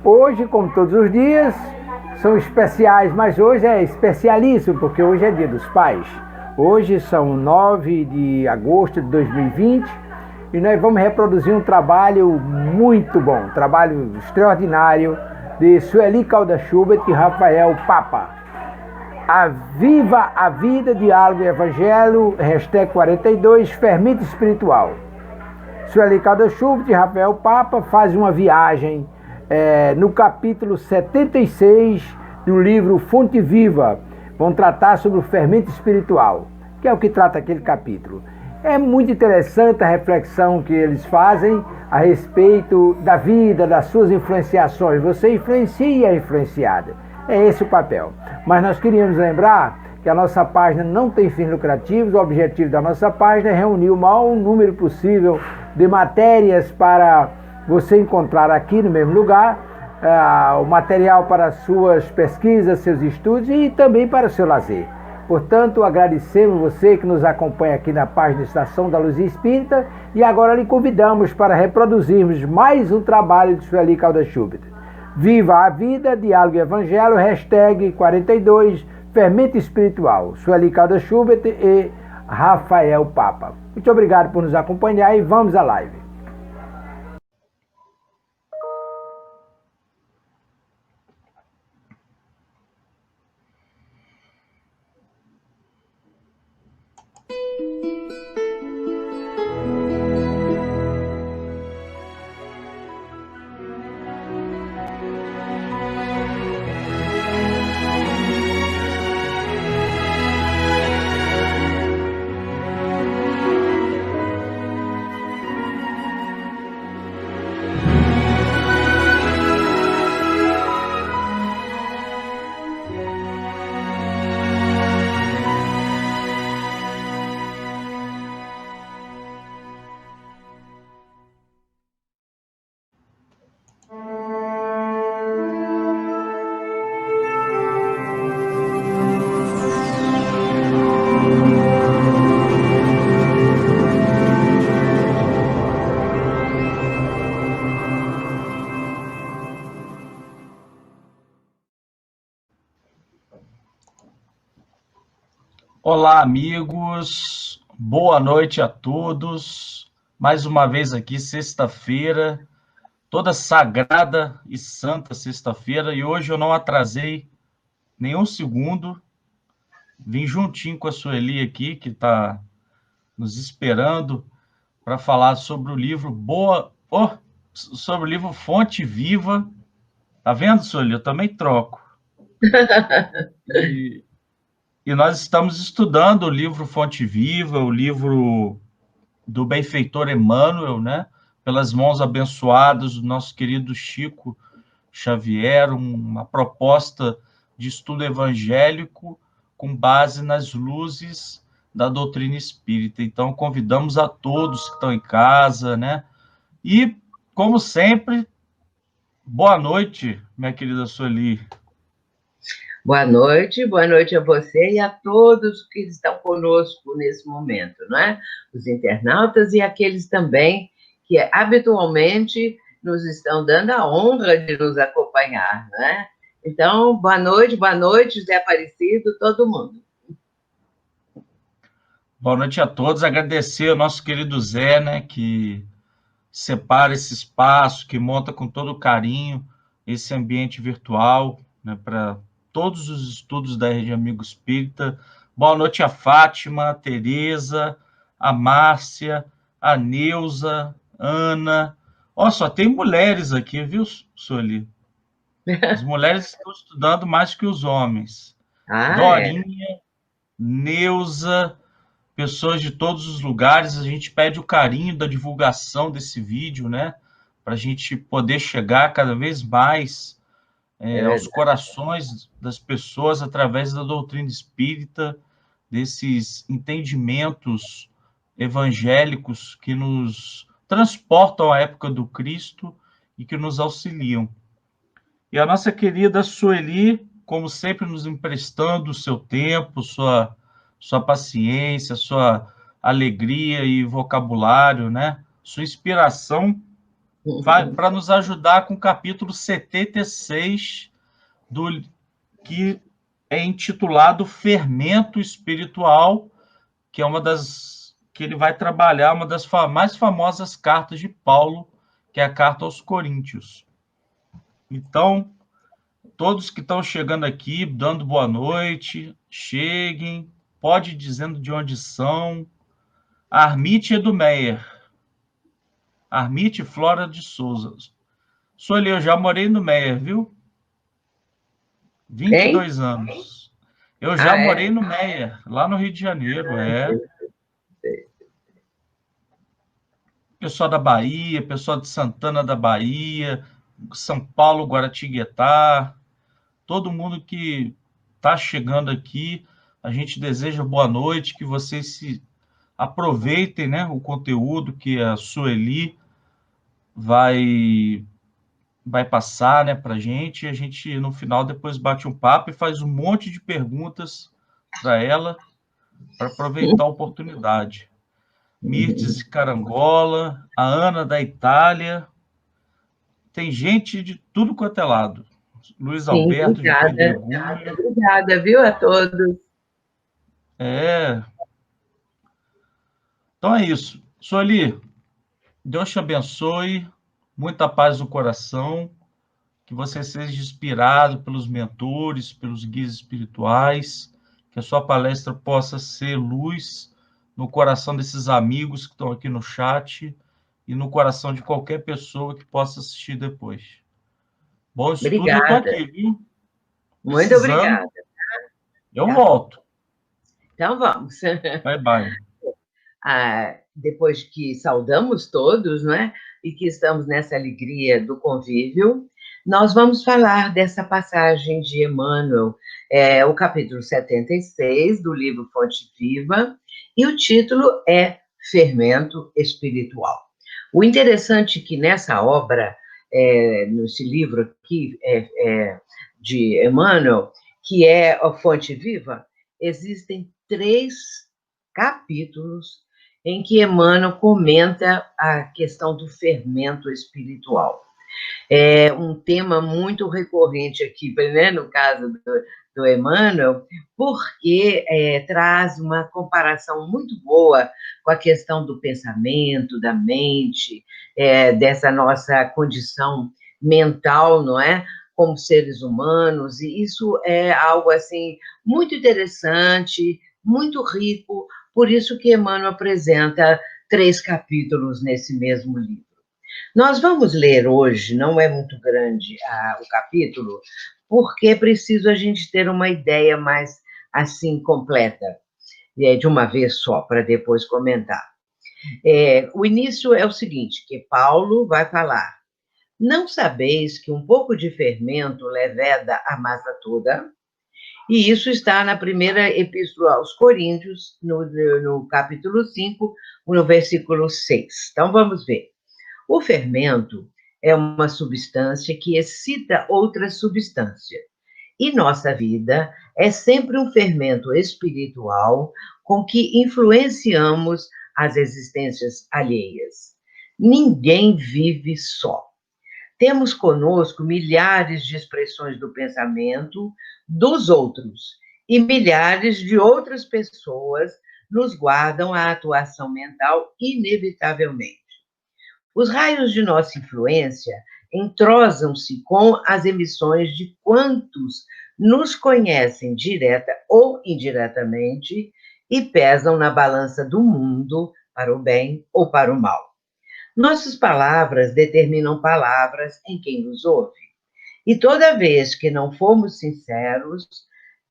Hoje, como todos os dias, são especiais, mas hoje é especialíssimo, porque hoje é Dia dos Pais. Hoje são 9 de agosto de 2020 e nós vamos reproduzir um trabalho muito bom, um trabalho extraordinário de Sueli Caldas Schubert e Rafael Papa. Viva a Vida, Diálogo e Evangelho, #42, Fermento Espiritual. Sueli Caldas Schubert e Rafael Papa fazem uma viagem no capítulo 76 do livro Fonte Viva. Vão tratar sobre o fermento espiritual, que é o que trata aquele capítulo. É muito interessante a reflexão que eles fazem a respeito da vida, das suas influenciações. Você influencia e é influenciada. É esse o papel. Mas nós queríamos lembrar que a nossa página não tem fins lucrativos. O objetivo da nossa página é reunir o maior número possível de matérias para você encontrar aqui no mesmo lugar, o material para suas pesquisas, seus estudos e também para o seu lazer. Portanto, agradecemos você que nos acompanha aqui na página Estação da Luz Espírita e agora lhe convidamos para reproduzirmos mais um trabalho de Sueli Caldas Schubert. Viva a Vida, Diálogo e Evangelho, #42, Fermento Espiritual. Sueli Caldas Schubert e Rafael Papa. Muito obrigado por nos acompanhar e vamos à live. Olá, amigos. Boa noite a todos. Mais uma vez aqui, sexta-feira, toda sagrada e santa sexta-feira, e hoje eu não atrasei nenhum segundo. Vim juntinho com a Sueli aqui, que está nos esperando para falar sobre o livro sobre o livro Fonte Viva. Tá vendo, Sueli? Eu também troco. E nós estamos estudando o livro Fonte Viva, o livro do benfeitor Emmanuel, né? Pelas mãos abençoadas do nosso querido Chico Xavier, uma proposta de estudo evangélico com base nas luzes da doutrina espírita. Então, convidamos a todos que estão em casa, né? E, como sempre, boa noite, minha querida Sueli. Boa noite a você e a todos que estão conosco nesse momento, não é? Os internautas e aqueles também que habitualmente nos estão dando a honra de nos acompanhar, não é? Então, boa noite, Zé Aparecido, todo mundo. Boa noite a todos, agradecer ao nosso querido Zé, né, que separa esse espaço, que monta com todo carinho esse ambiente virtual, né, para todos os estudos da Rede Amigo Espírita. Boa noite a Fátima, a Tereza, a Márcia, a Neuza, Ana. Ó, só tem mulheres aqui, viu, Sueli? As mulheres estão estudando mais que os homens. Dorinha, Neuza, pessoas de todos os lugares. A gente pede o carinho da divulgação desse vídeo, né? Para a gente poder chegar cada vez mais aos corações das pessoas através da doutrina espírita, desses entendimentos evangélicos que nos transportam à época do Cristo e que nos auxiliam. E a nossa querida Sueli, como sempre, nos emprestando o seu tempo, sua paciência, sua alegria e vocabulário, né? Sua inspiração para nos ajudar com o capítulo 76, que é intitulado Fermento Espiritual, que é uma das que ele vai trabalhar, uma das mais famosas cartas de Paulo, que é a carta aos Coríntios. Então, todos que estão chegando aqui, dando boa noite, cheguem, pode ir dizendo de onde são. Armite Edumeyer. Armite Flora de Souza. Sueli, eu já morei no Meyer, viu? 22 anos. Eu já morei no Meyer, lá no Rio de Janeiro, Pessoal da Bahia, pessoal de Santana da Bahia, São Paulo, Guaratinguetá, todo mundo que está chegando aqui, a gente deseja boa noite, que vocês se aproveitem, né, o conteúdo que a Sueli vai passar, né, para a gente no final depois bate um papo e faz um monte de perguntas para ela, para aproveitar a oportunidade. Mirtes de Carangola, a Ana da Itália, tem gente de tudo quanto é lado. Luiz Alberto de Pedregulho. Obrigada, viu, a todos. Então é isso. Sueli, Deus te abençoe, muita paz no coração, que você seja inspirado pelos mentores, pelos guias espirituais, que a sua palestra possa ser luz no coração desses amigos que estão aqui no chat e no coração de qualquer pessoa que possa assistir depois. Bom estudo, eu estou aqui, viu? Muito obrigada. Eu volto. Então vamos. Bye, bye. Depois que saudamos todos, né, e que estamos nessa alegria do convívio, nós vamos falar dessa passagem de Emmanuel, o capítulo 76 do livro Fonte Viva, e o título é Fermento Espiritual. O interessante é que nessa obra, nesse livro aqui de Emmanuel, que é a Fonte Viva, existem 3 capítulos em que Emmanuel comenta a questão do fermento espiritual. É um tema muito recorrente aqui, né, no caso do Emmanuel, porque traz uma comparação muito boa com a questão do pensamento, da mente, dessa nossa condição mental, não é? Como seres humanos, e isso é algo, assim, muito interessante, muito rico, por isso que Emmanuel apresenta 3 capítulos nesse mesmo livro. Nós vamos ler hoje, não é muito grande o capítulo, porque é preciso a gente ter uma ideia mais, assim, completa, de uma vez só, para depois comentar. O início é o seguinte, que Paulo vai falar: não sabeis que um pouco de fermento leveda a massa toda? E isso está na primeira epístola aos Coríntios, no capítulo 5, no versículo 6. Então, vamos ver. O fermento é uma substância que excita outra substância. E nossa vida é sempre um fermento espiritual com que influenciamos as existências alheias. Ninguém vive só. Temos conosco milhares de expressões do pensamento dos outros, e milhares de outras pessoas nos guardam a atuação mental inevitavelmente. Os raios de nossa influência entrosam-se com as emissões de quantos nos conhecem direta ou indiretamente e pesam na balança do mundo para o bem ou para o mal. Nossas palavras determinam palavras em quem nos ouve. E toda vez que não formos sinceros,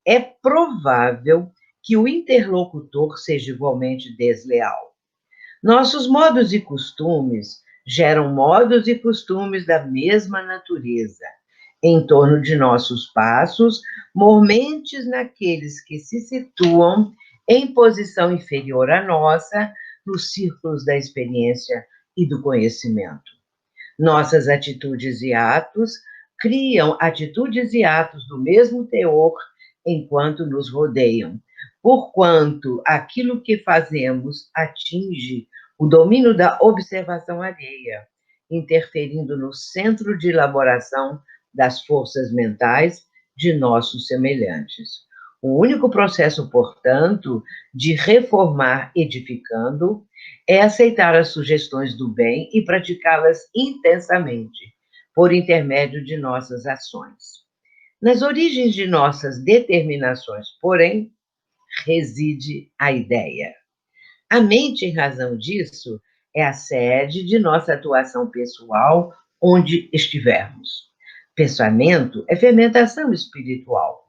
é provável que o interlocutor seja igualmente desleal. Nossos modos e costumes geram modos e costumes da mesma natureza. Em torno de nossos passos, mormentes naqueles que se situam em posição inferior à nossa, nos círculos da experiência e do conhecimento. Nossas atitudes e atos criam atitudes e atos do mesmo teor enquanto nos rodeiam, porquanto aquilo que fazemos atinge o domínio da observação alheia interferindo no centro de elaboração das forças mentais de nossos semelhantes. O único processo, portanto, de reformar edificando é aceitar as sugestões do bem e praticá-las intensamente, por intermédio de nossas ações. Nas origens de nossas determinações, porém, reside a ideia. A mente, em razão disso, é a sede de nossa atuação pessoal onde estivermos. Pensamento é fermentação espiritual.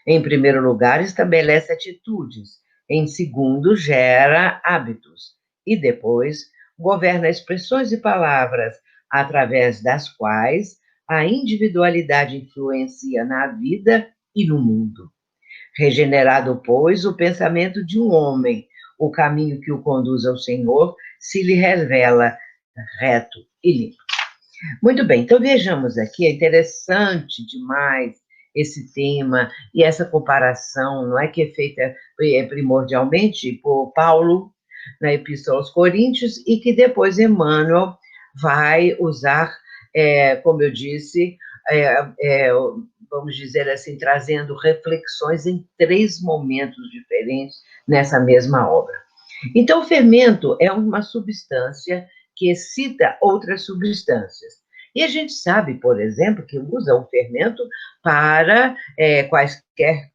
Em primeiro lugar, estabelece atitudes. Em segundo, gera hábitos. E depois, governa expressões e palavras, através das quais a individualidade influencia na vida e no mundo. Regenerado, pois, o pensamento de um homem, o caminho que o conduz ao Senhor se lhe revela reto e limpo. Muito bem, então vejamos aqui, é interessante demais esse tema e essa comparação, não é, que é feita primordialmente por Paulo na Epístola aos Coríntios e que depois Emmanuel vai usar, como eu disse, vamos dizer assim, trazendo reflexões em 3 momentos diferentes nessa mesma obra. Então, o fermento é uma substância que excita outras substâncias. E a gente sabe, por exemplo, que usa o fermento para quaisquer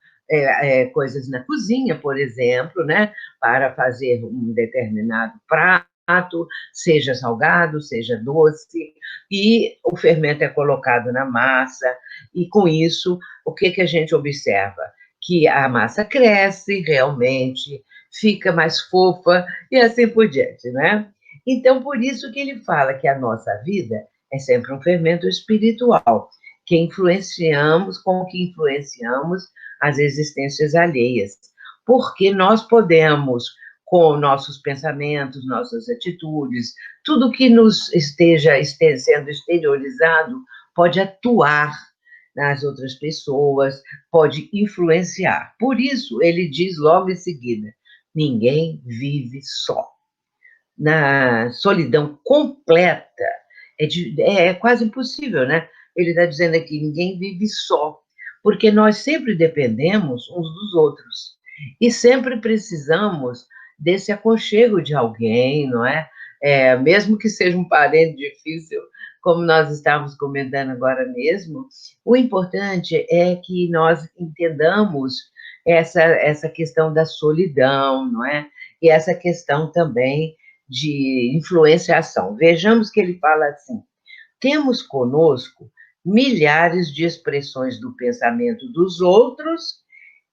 coisas na cozinha, por exemplo, né? Para fazer um determinado prato, seja salgado, seja doce, e o fermento é colocado na massa, e com isso, o que a gente observa? Que a massa cresce realmente, fica mais fofa, e assim por diante, né? Então, por isso que ele fala que a nossa vida é sempre um fermento espiritual, com que influenciamos as existências alheias, porque nós podemos, com nossos pensamentos, nossas atitudes, tudo que nos esteja sendo exteriorizado pode atuar nas outras pessoas, pode influenciar. Por isso, ele diz logo em seguida, ninguém vive só. Na solidão completa, é quase impossível, né? Ele está dizendo aqui, ninguém vive só, porque nós sempre dependemos uns dos outros, e sempre precisamos desse aconchego de alguém, não é? Mesmo que seja um parente difícil, como nós estávamos comentando agora mesmo, o importante é que nós entendamos essa questão da solidão, não é? E essa questão também de influenciação. Vejamos que ele fala assim, temos conosco milhares de expressões do pensamento dos outros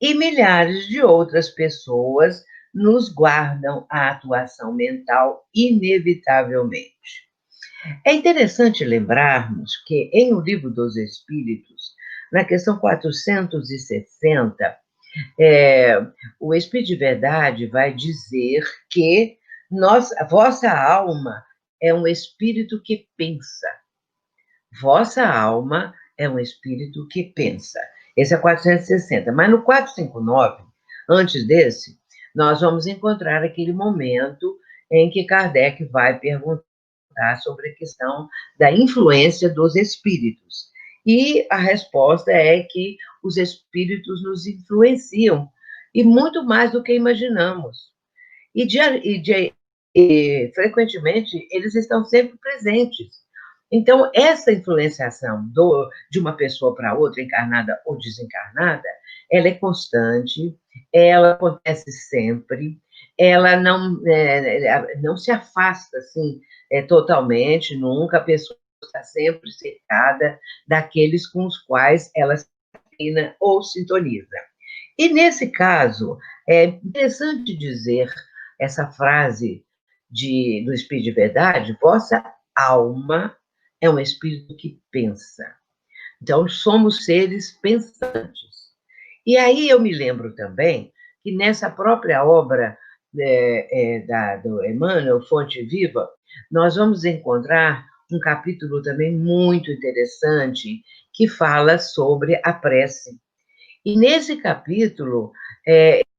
e milhares de outras pessoas nos guardam a atuação mental inevitavelmente. É interessante lembrarmos que em O Livro dos Espíritos, na questão 460, o Espírito de Verdade vai dizer que a vossa alma é um espírito que pensa. Vossa alma é um espírito que pensa. Esse é 460. Mas no 459, antes desse, nós vamos encontrar aquele momento em que Kardec vai perguntar sobre a questão da influência dos espíritos. E a resposta é que os espíritos nos influenciam, e muito mais do que imaginamos. E frequentemente, eles estão sempre presentes. Então, essa influenciação de uma pessoa para outra, encarnada ou desencarnada, ela é constante, ela acontece sempre, ela não se afasta assim, totalmente, nunca, a pessoa está sempre cercada daqueles com os quais ela se afina ou sintoniza. E, nesse caso, é interessante dizer essa frase do Espírito de Verdade, vossa alma é um espírito que pensa. Então, somos seres pensantes. E aí eu me lembro também que nessa própria obra do Emmanuel, Fonte Viva, nós vamos encontrar um capítulo também muito interessante que fala sobre a prece. E nesse capítulo,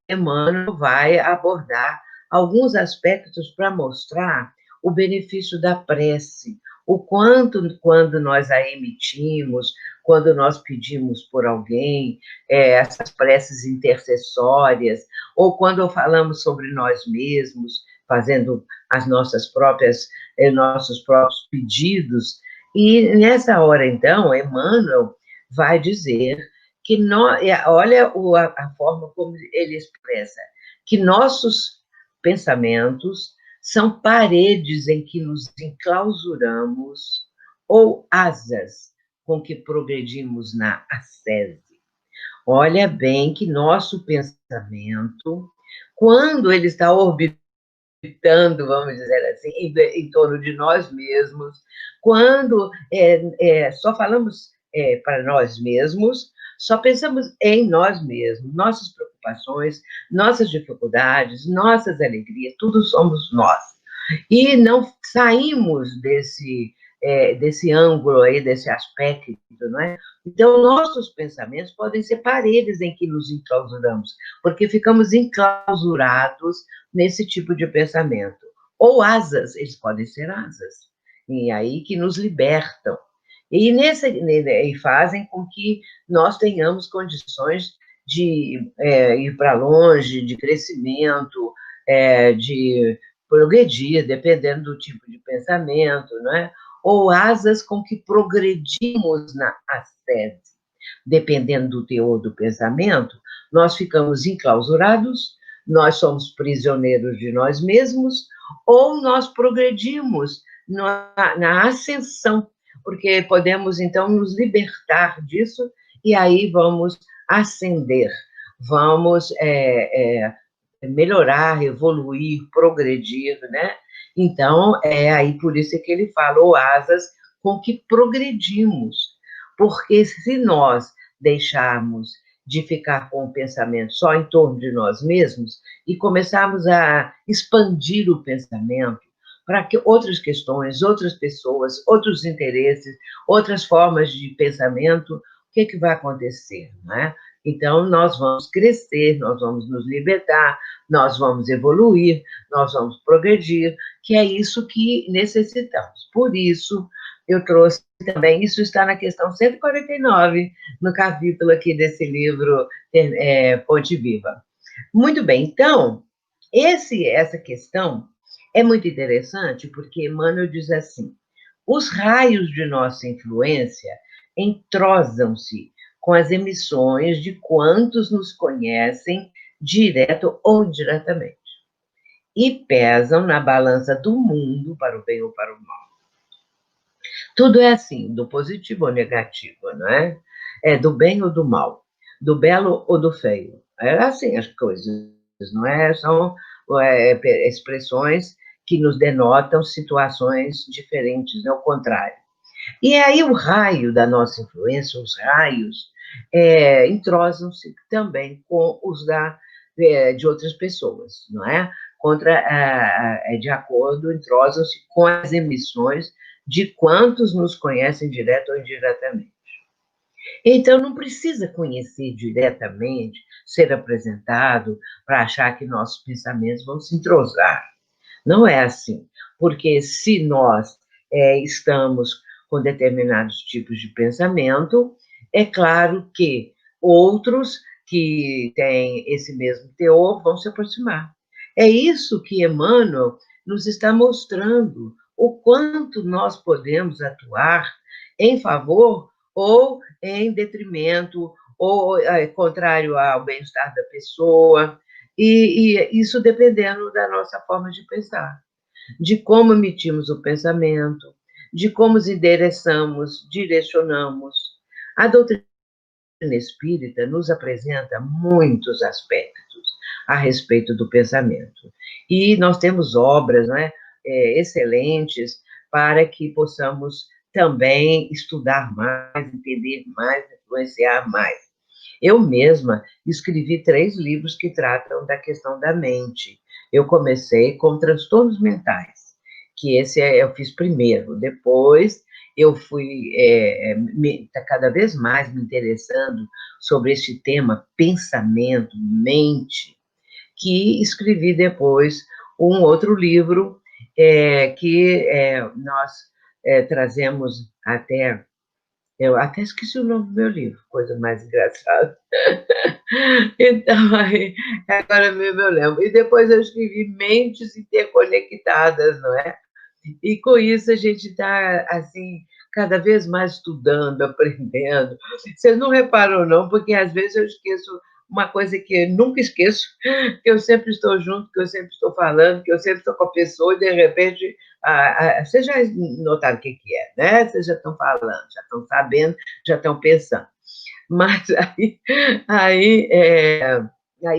Emmanuel vai abordar alguns aspectos para mostrar o benefício da prece, o quanto, quando nós a emitimos, quando nós pedimos por alguém, essas preces intercessórias, ou quando falamos sobre nós mesmos, fazendo as nossas próprias, nossos próprios pedidos. E nessa hora, então, Emmanuel vai dizer que olha a forma como ele expressa, que nossos pensamentos são paredes em que nos enclausuramos ou asas com que progredimos na ascese. Olha bem que nosso pensamento, quando ele está orbitando, vamos dizer assim, em torno de nós mesmos, quando só falamos para nós mesmos, só pensamos em nós mesmos, nossas preocupações, nossas dificuldades, nossas alegrias, tudo somos nós. E não saímos desse ângulo aí, desse aspecto, não é? Então, nossos pensamentos podem ser paredes em que nos enclausuramos, porque ficamos enclausurados nesse tipo de pensamento. Ou asas, eles podem ser asas, e aí que nos libertam. E fazem com que nós tenhamos condições de ir para longe, de crescimento, de progredir, dependendo do tipo de pensamento, não é? Ou asas com que progredimos na ascese. Dependendo do teor do pensamento, nós ficamos enclausurados, nós somos prisioneiros de nós mesmos, ou nós progredimos na ascensão, porque podemos, então, nos libertar disso, e aí vamos ascender, vamos melhorar, evoluir, progredir, né? Então, aí por isso que ele falou asas com que progredimos, porque se nós deixarmos de ficar com o pensamento só em torno de nós mesmos e começarmos a expandir o pensamento para que outras questões, outras pessoas, outros interesses, outras formas de pensamento, o que vai acontecer, não é? Então, nós vamos crescer, nós vamos nos libertar, nós vamos evoluir, nós vamos progredir, que é isso que necessitamos. Por isso, eu trouxe também, isso está na questão 149, no capítulo aqui desse livro, Ponte Viva. Muito bem, então, essa questão é muito interessante, porque Emmanuel diz assim, os raios de nossa influência entrosam-se com as emissões de quantos nos conhecem, direto ou indiretamente, e pesam na balança do mundo para o bem ou para o mal. Tudo é assim, do positivo ou negativo, não é? É do bem ou do mal, do belo ou do feio. É assim as coisas, não é? São expressões que nos denotam situações diferentes, ao contrário. E aí o raio da nossa influência, os raios, entrosam-se também com os de outras pessoas, não é? De acordo, entrosam-se com as emissões de quantos nos conhecem direto ou indiretamente. Então, não precisa conhecer diretamente, ser apresentado, para achar que nossos pensamentos vão se entrosar. Não é assim, porque se nós estamos com determinados tipos de pensamento, é claro que outros que têm esse mesmo teor vão se aproximar. É isso que Emmanuel nos está mostrando, o quanto nós podemos atuar em favor ou em detrimento, ou contrário ao bem-estar da pessoa, e isso dependendo da nossa forma de pensar, de como emitimos o pensamento, de como endereçamos, direcionamos. A doutrina espírita nos apresenta muitos aspectos a respeito do pensamento. E nós temos obras, né, excelentes para que possamos também estudar mais, entender mais, influenciar mais. Eu mesma escrevi 3 livros que tratam da questão da mente. Eu comecei com transtornos mentais, que esse eu fiz primeiro. Depois eu fui cada vez mais me interessando sobre este tema, pensamento, mente, que escrevi depois um outro livro que nós trazemos até... Eu até esqueci o nome do meu livro, coisa mais engraçada. Então, aí, agora mesmo eu lembro. E depois eu escrevi Mentes Interconectadas, não é? E com isso a gente está, assim, cada vez mais estudando, aprendendo. Vocês não reparam, não, porque às vezes eu esqueço uma coisa que eu nunca esqueço, que eu sempre estou junto, que eu sempre estou falando, que eu sempre estou com a pessoa, e de repente, vocês já notaram o que é, né? Vocês já estão falando, já estão sabendo, já estão pensando. Mas aí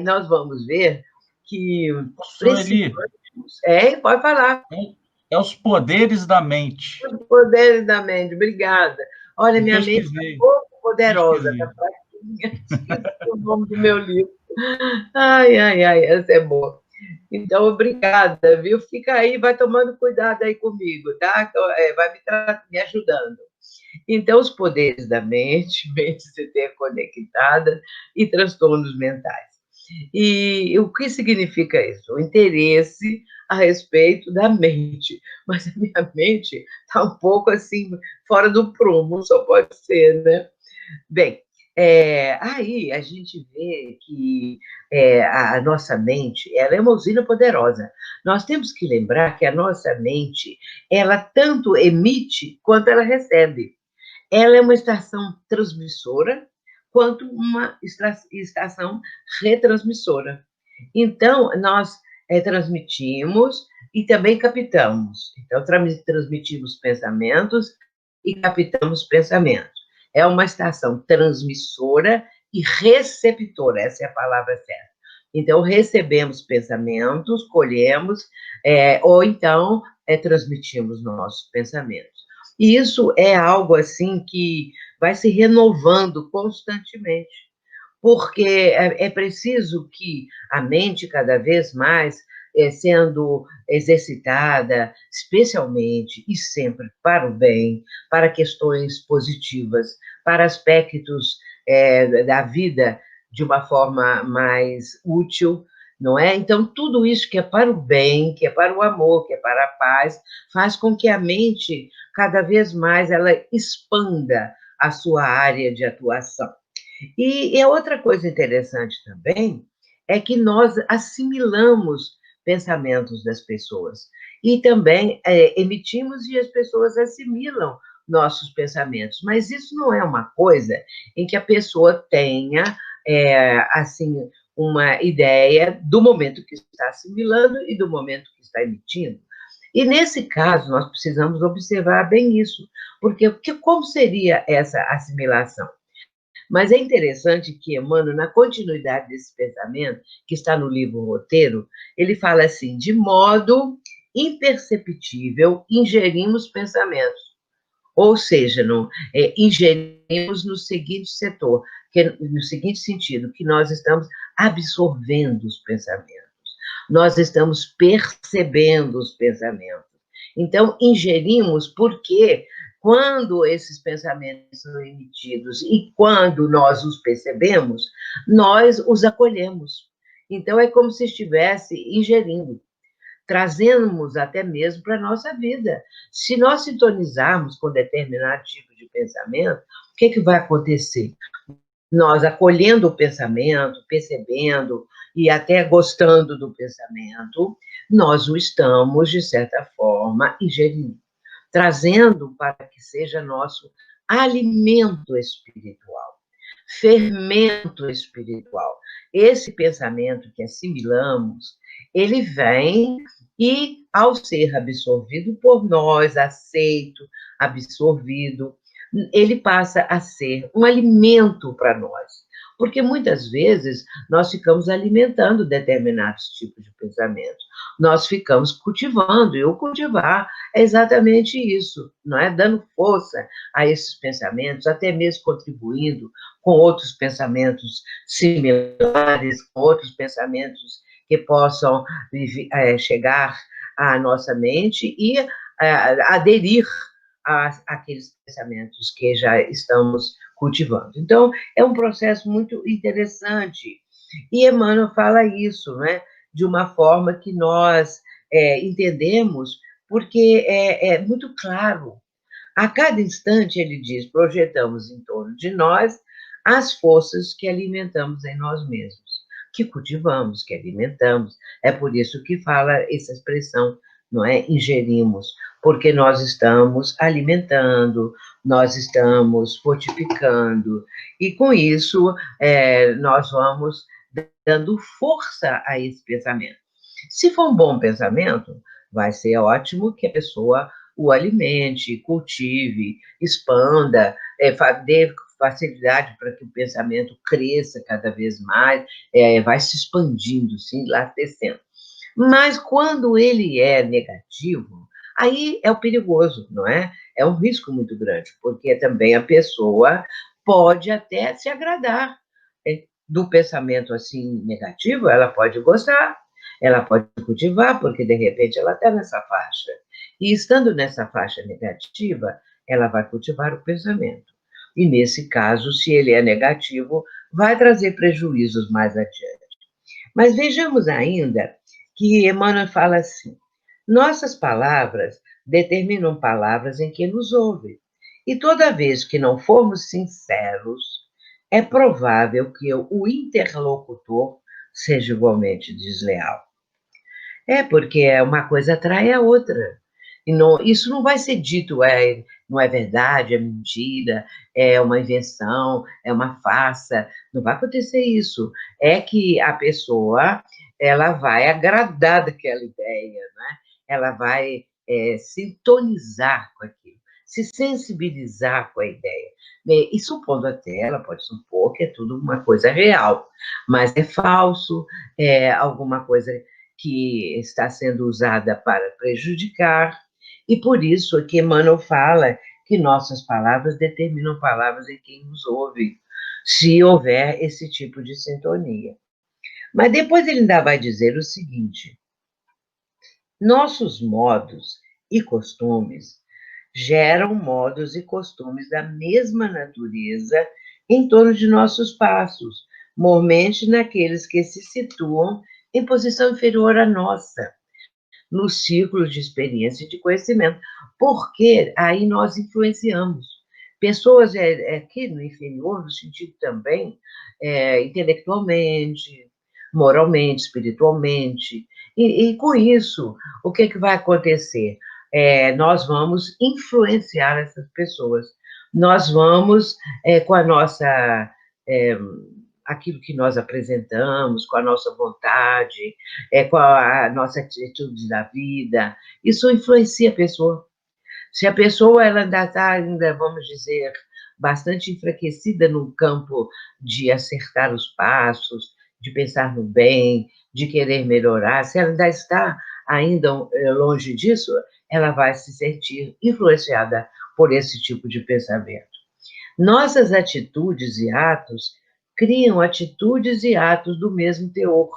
nós vamos ver que Sueli, pode falar. É os poderes da mente. Os poderes da mente, obrigada. Olha, minha mente está Pesquisei. pouco poderosa, está fraquinha. Esqueci o nome do meu livro. Ai, ai, ai, essa é boa. Então, obrigada, viu? Fica aí, vai tomando cuidado aí comigo, tá? Então, vai me ajudando. Então, os poderes da mente, mente interconectada e transtornos mentais. E o que significa isso? O interesse a respeito da mente. Mas a minha mente está um pouco assim, fora do prumo, só pode ser, né? Bem, aí a gente vê que a nossa mente, ela é uma usina poderosa. Nós temos que lembrar que a nossa mente, ela tanto emite quanto ela recebe. Ela é uma estação transmissora quanto uma estação retransmissora. Então, nós transmitimos e também captamos. Então, transmitimos pensamentos e captamos pensamentos. É uma estação transmissora e receptora, essa é a palavra certa. Então, recebemos pensamentos, colhemos, ou então transmitimos nossos pensamentos. E isso é algo assim que vai se renovando constantemente, porque é preciso que a mente, cada vez mais, sendo exercitada, especialmente e sempre para o bem, para questões positivas, para aspectos da vida de uma forma mais útil, não é? Então, tudo isso que é para o bem, que é para o amor, que é para a paz, faz com que a mente, cada vez mais, ela expanda a sua área de atuação. E outra coisa interessante também é que nós assimilamos pensamentos das pessoas e também emitimos e as pessoas assimilam nossos pensamentos. Mas isso não é uma coisa em que a pessoa tenha, assim, uma ideia do momento que está assimilando e do momento que está emitindo. E, nesse caso, nós precisamos observar bem isso, porque como seria essa assimilação? Mas é interessante que Emmanuel, na continuidade desse pensamento, que está no livro Roteiro, ele fala assim: de modo imperceptível, ingerimos pensamentos. Ou seja, ingerimos no seguinte setor, no seguinte sentido, que nós estamos absorvendo os pensamentos, nós estamos percebendo os pensamentos. Então, ingerimos porque quando esses pensamentos são emitidos e quando nós os percebemos, nós os acolhemos. Então, é como se estivesse ingerindo, trazemos até mesmo para a nossa vida. Se nós sintonizarmos com determinado tipo de pensamento, o que vai acontecer? Nós acolhendo o pensamento, percebendo e até gostando do pensamento, nós o estamos, de certa forma, ingerindo, trazendo para que seja nosso alimento espiritual, fermento espiritual. Esse pensamento que assimilamos, ele vem e, ao ser absorvido por nós, aceito, absorvido, ele passa a ser um alimento para nós. Porque muitas vezes nós ficamos alimentando determinados tipos de pensamentos. Nós ficamos cultivando, e o cultivar é exatamente isso, não é? Dando força a esses pensamentos, até mesmo contribuindo com outros pensamentos similares, com outros pensamentos que possam chegar à nossa mente e aderir àqueles pensamentos que já estamos cultivando. Então, é um processo muito interessante. E Emmanuel fala isso, né, de uma forma que nós entendemos, porque é muito claro, A cada instante, ele diz, projetamos em torno de nós as forças que alimentamos em nós mesmos, que cultivamos, que alimentamos. É por isso que fala essa expressão, não é? Ingerimos, porque nós estamos alimentando, nós estamos fortificando, e com isso nós vamos dando força a esse pensamento. Se for um bom pensamento, vai ser ótimo que a pessoa o alimente, cultive, expanda, dê facilidade para que o pensamento cresça cada vez mais, vai se expandindo, se enlatecendo. Mas quando ele é negativo, aí é o perigoso, não é? É um risco muito grande, porque também a pessoa pode até se agradar do pensamento assim negativo, ela pode gostar, ela pode cultivar, porque de repente ela está nessa faixa. E estando nessa faixa negativa, ela vai cultivar o pensamento. E nesse caso, se ele é negativo, vai trazer prejuízos mais adiante. Mas vejamos ainda que Emmanuel fala assim: nossas palavras determinam palavras em quem nos ouve. E toda vez que não formos sinceros, é provável que o interlocutor seja igualmente desleal. Porque uma coisa atrai a outra. E não, isso não vai ser dito, não é verdade, é mentira, é uma invenção, é uma farsa. Não vai acontecer isso. É que a pessoa ela vai agradar daquela ideia, né? Ela vai sintonizar com aquilo, se sensibilizar com a ideia. E supondo até, ela pode supor que é tudo uma coisa real, mas é falso, é alguma coisa que está sendo usada para prejudicar, e por isso que Emmanuel fala que nossas palavras determinam palavras em quem nos ouve, se houver esse tipo de sintonia. Mas depois ele ainda vai dizer o seguinte: nossos modos e costumes geram modos e costumes da mesma natureza em torno de nossos passos, mormente naqueles que se situam em posição inferior à nossa, nos círculos de experiência e de conhecimento, porque aí nós influenciamos. Pessoas aqui no inferior, no sentido também intelectualmente, moralmente, espiritualmente, e com isso, o que vai acontecer? Nós vamos influenciar essas pessoas, nós vamos, com a nossa aquilo que nós apresentamos, com a nossa vontade, com a nossa atitude da vida, isso influencia a pessoa. Se a pessoa ela ainda está, vamos dizer, bastante enfraquecida no campo de acertar os passos, de pensar no bem, de querer melhorar, se ela ainda está longe disso, ela vai se sentir influenciada por esse tipo de pensamento. Nossas atitudes e atos criam atitudes e atos do mesmo teor,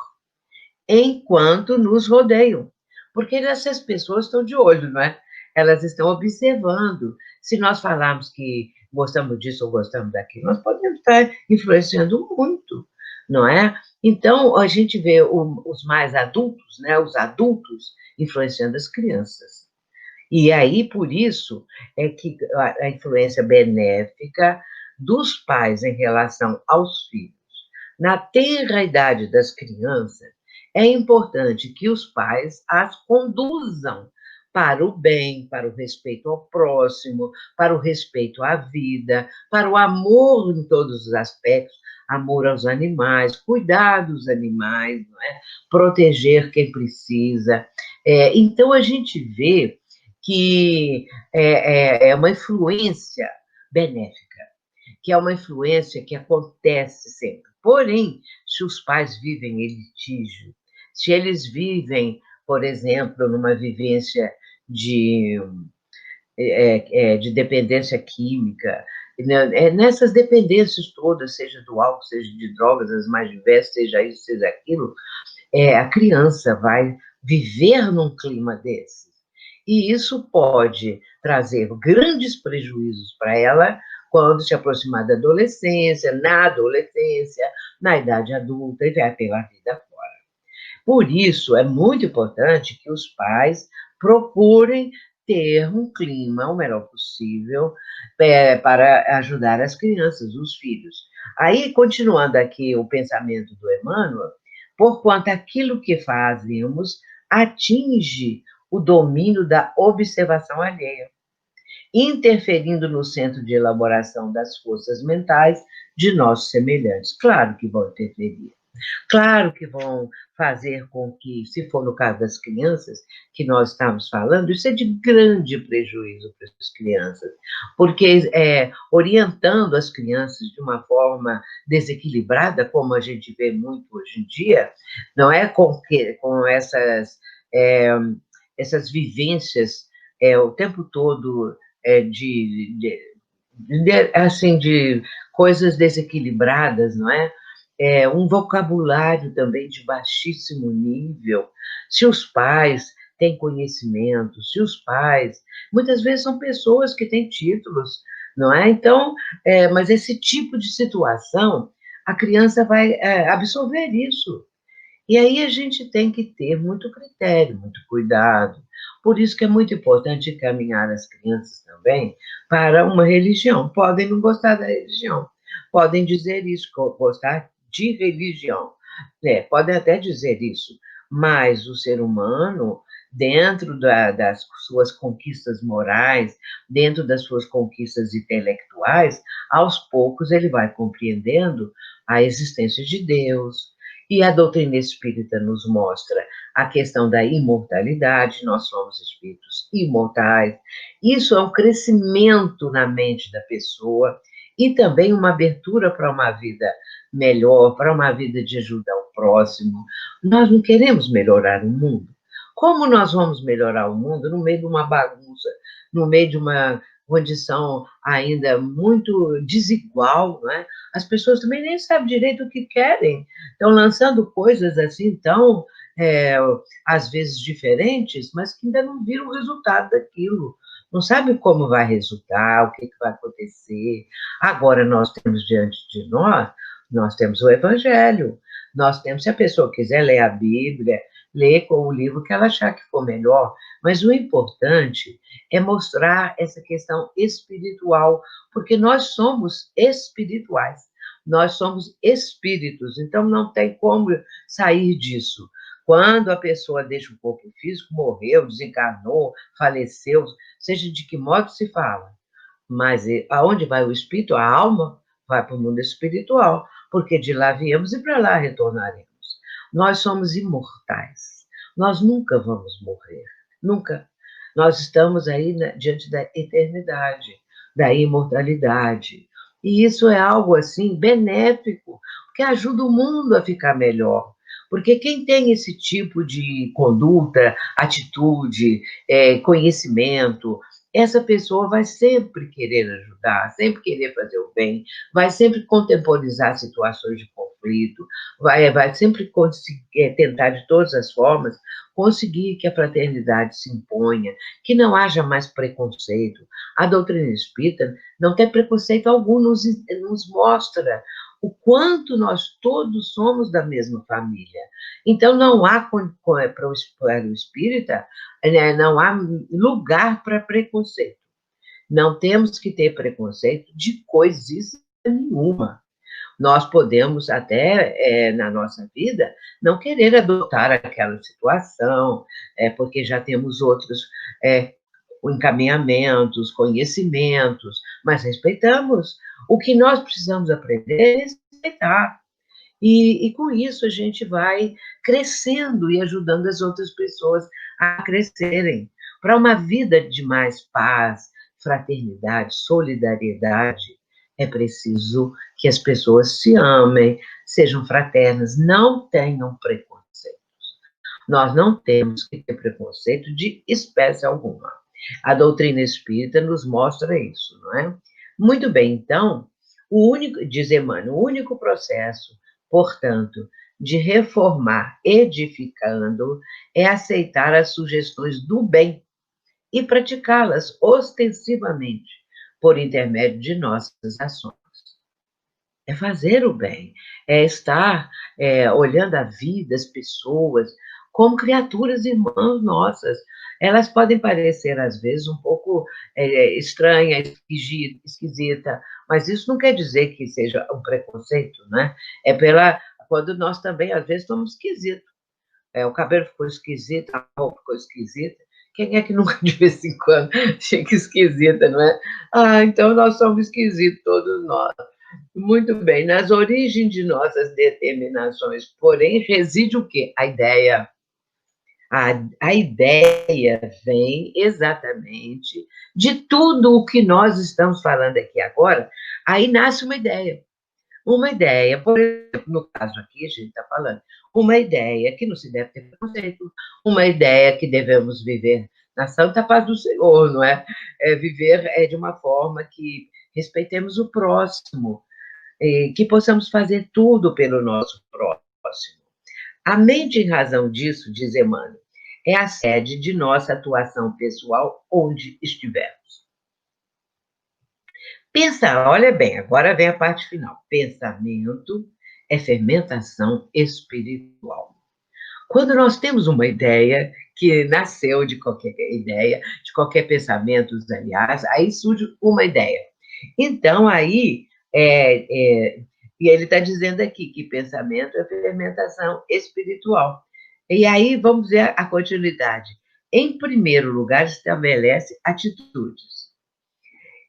enquanto nos rodeiam. Porque essas pessoas estão de olho, não é? Elas estão observando. Se nós falarmos que gostamos disso ou gostamos daquilo, nós podemos estar influenciando muito, não é? Então, a gente vê os mais adultos, né? Os adultos influenciando as crianças. E aí, por isso, é que a influência benéfica dos pais em relação aos filhos, na tenra idade das crianças, é importante que os pais as conduzam para o bem, para o respeito ao próximo, para o respeito à vida, para o amor em todos os aspectos, amor aos animais, cuidar dos animais, não é? Proteger quem precisa. Então, a gente vê que é uma influência benéfica, que é uma influência que acontece sempre. Porém, se os pais vivem em litígio, se eles vivem, por exemplo, numa vivência de dependência química, nessas dependências todas, seja do álcool, seja de drogas, as mais diversas, seja isso, seja aquilo, a criança vai viver num clima desses. E isso pode trazer grandes prejuízos para ela quando se aproximar da adolescência, na adolescência, na idade adulta e vai pela vida fora. Por isso, é muito importante que os pais procurem ter um clima o melhor possível para ajudar as crianças, os filhos. Aí, continuando aqui o pensamento do Emmanuel, porquanto aquilo que fazemos atinge o domínio da observação alheia, interferindo no centro de elaboração das forças mentais de nossos semelhantes. Claro que vão interferir. Claro que vão fazer com que, se for no caso das crianças, que nós estamos falando, isso é de grande prejuízo para as crianças, porque orientando as crianças de uma forma desequilibrada, como a gente vê muito hoje em dia, não é com essas vivências o tempo todo assim, de coisas desequilibradas, não é? Um vocabulário também de baixíssimo nível. Se os pais têm conhecimento, se os pais, muitas vezes são pessoas que têm títulos, não é? Então, mas esse tipo de situação, a criança vai absorver isso. E aí a gente tem que ter muito critério, muito cuidado. Por isso que é muito importante encaminhar as crianças também para uma religião. Podem não gostar da religião, podem dizer isso, gostar de religião. Podem até dizer isso, mas o ser humano, dentro das suas conquistas morais, dentro das suas conquistas intelectuais, aos poucos ele vai compreendendo a existência de Deus. E a doutrina espírita nos mostra a questão da imortalidade, nós somos espíritos imortais. Isso é um crescimento na mente da pessoa e também uma abertura para uma vida melhor, para uma vida de ajudar o próximo. Nós não queremos melhorar o mundo. Como nós vamos melhorar o mundo no meio de uma bagunça, no meio de uma condição ainda muito desigual, não é? As pessoas também nem sabem direito o que querem, estão lançando coisas assim tão, às vezes, diferentes, mas que ainda não viram o resultado daquilo, não sabe como vai resultar, o que vai acontecer. Agora, nós temos diante de nós temos o Evangelho, nós temos, se a pessoa quiser ler a Bíblia, ler com o livro que ela achar que for melhor, mas o importante é mostrar essa questão espiritual, porque nós somos espirituais, nós somos espíritos, então não tem como sair disso. Quando a pessoa deixa o corpo físico, morreu, desencarnou, faleceu, seja de que modo se fala, mas aonde vai o espírito, a alma, vai para o mundo espiritual, porque de lá viemos e para lá retornaremos. Nós somos imortais, nós nunca vamos morrer, nunca. Nós estamos aí diante da eternidade, da imortalidade. E isso é algo assim benéfico, que ajuda o mundo a ficar melhor. Porque quem tem esse tipo de conduta, atitude, conhecimento, essa pessoa vai sempre querer ajudar, sempre querer fazer o bem, vai sempre contemporizar situações de conflito, vai sempre tentar, de todas as formas, conseguir que a fraternidade se imponha, que não haja mais preconceito. A doutrina espírita não tem preconceito algum, nos mostra o quanto nós todos somos da mesma família. Então, não há, para o espírita, não há lugar para preconceito. Não temos que ter preconceito de coisíssima nenhuma. Nós podemos até, na nossa vida, não querer adotar aquela situação, porque já temos outros encaminhamentos, conhecimentos, mas respeitamos. O que nós precisamos aprender é respeitar. E com isso a gente vai crescendo e ajudando as outras pessoas a crescerem para uma vida de mais paz, fraternidade, solidariedade. É preciso que as pessoas se amem, sejam fraternas, não tenham preconceitos. Nós não temos que ter preconceito de espécie alguma. A doutrina espírita nos mostra isso, não é? Muito bem, então, diz Emmanuel, o único processo, portanto, de reformar edificando é aceitar as sugestões do bem e praticá-las ostensivamente por intermédio de nossas ações. É fazer o bem, é estar olhando a vida, as pessoas, como criaturas irmãs nossas. Elas podem parecer, às vezes, um pouco estranha, esquisita, mas isso não quer dizer que seja um preconceito, né? Quando nós também, às vezes, somos esquisitos. O cabelo ficou esquisito, a roupa ficou esquisita. Quem é que nunca, de vez em quando, fica esquisita, não é? Então nós somos esquisitos, todos nós. Muito bem, nas origens de nossas determinações, porém, reside o quê? A ideia. A ideia vem exatamente de tudo o que nós estamos falando aqui agora, aí nasce uma ideia. Uma ideia, por exemplo, no caso aqui, a gente está falando, uma ideia que não se deve ter preconceito, uma ideia que devemos viver na santa paz do Senhor, não é? Viver de uma forma que respeitemos o próximo, que possamos fazer tudo pelo nosso próximo. A mente, em razão disso, diz Emmanuel, é a sede de nossa atuação pessoal onde estivermos. Pensar, olha bem, agora vem a parte final. Pensamento é fermentação espiritual. Quando nós temos uma ideia que nasceu de qualquer ideia, de qualquer pensamento, aliás, aí surge uma ideia. Então, aí, e ele está dizendo aqui que pensamento é fermentação espiritual. E aí, vamos ver a continuidade. Em primeiro lugar, estabelece atitudes.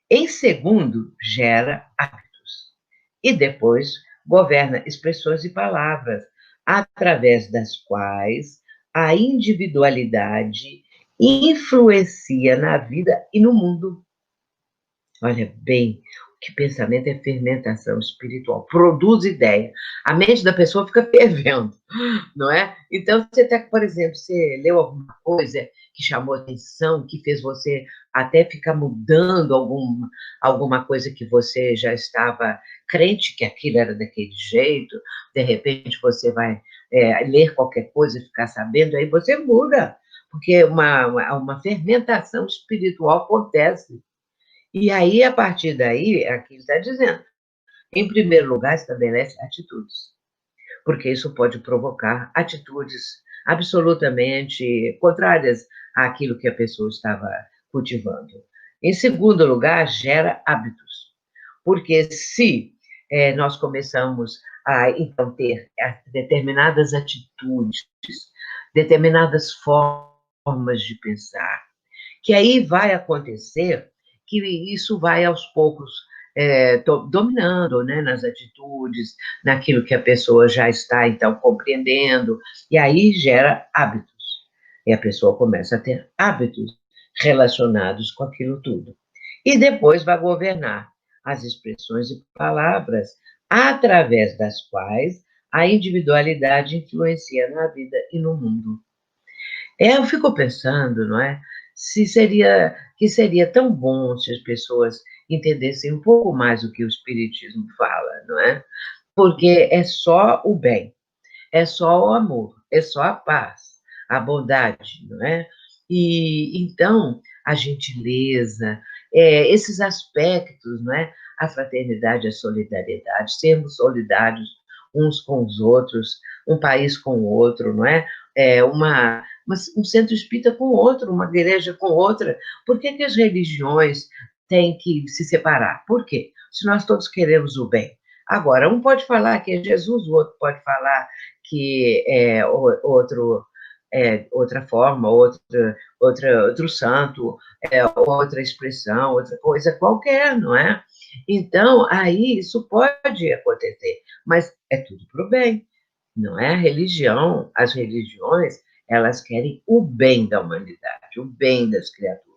Em segundo, gera hábitos. E depois, governa expressões e palavras, através das quais a individualidade influencia na vida e no mundo. Olha bem, que pensamento é fermentação espiritual, produz ideia. A mente da pessoa fica fervendo, não é? Então, você está, por exemplo, você leu alguma coisa que chamou atenção, que fez você até ficar mudando alguma coisa que você já estava crente que aquilo era daquele jeito, de repente você vai ler qualquer coisa e ficar sabendo, aí você muda, porque uma fermentação espiritual acontece. E aí, a partir daí, aqui ele está dizendo, em primeiro lugar, estabelece atitudes, porque isso pode provocar atitudes absolutamente contrárias àquilo que a pessoa estava cultivando. Em segundo lugar, gera hábitos, porque se nós começamos a, então, ter determinadas atitudes, determinadas formas de pensar, que aí vai acontecer que isso vai aos poucos dominando, né, nas atitudes, naquilo que a pessoa já está, então, compreendendo, e aí gera hábitos. E a pessoa começa a ter hábitos relacionados com aquilo tudo. E depois vai governar as expressões e palavras através das quais a individualidade influencia na vida e no mundo. Eu fico pensando, não é? Seria tão bom se as pessoas entendessem um pouco mais o que o Espiritismo fala, não é? Porque é só o bem, é só o amor, é só a paz, a bondade, não é? E então a gentileza, esses aspectos, não é? A fraternidade, a solidariedade, sermos solidários uns com os outros, um país com o outro, não é? Um centro espírita com outro, uma igreja com outra. Por que as religiões têm que se separar? Por quê? Se nós todos queremos o bem. Agora, um pode falar que é Jesus, o outro pode falar que é outra forma, outro santo, outra expressão, outra coisa qualquer, não é? Então, aí isso pode acontecer, mas é tudo para o bem, não é? As religiões, elas querem o bem da humanidade, o bem das criaturas.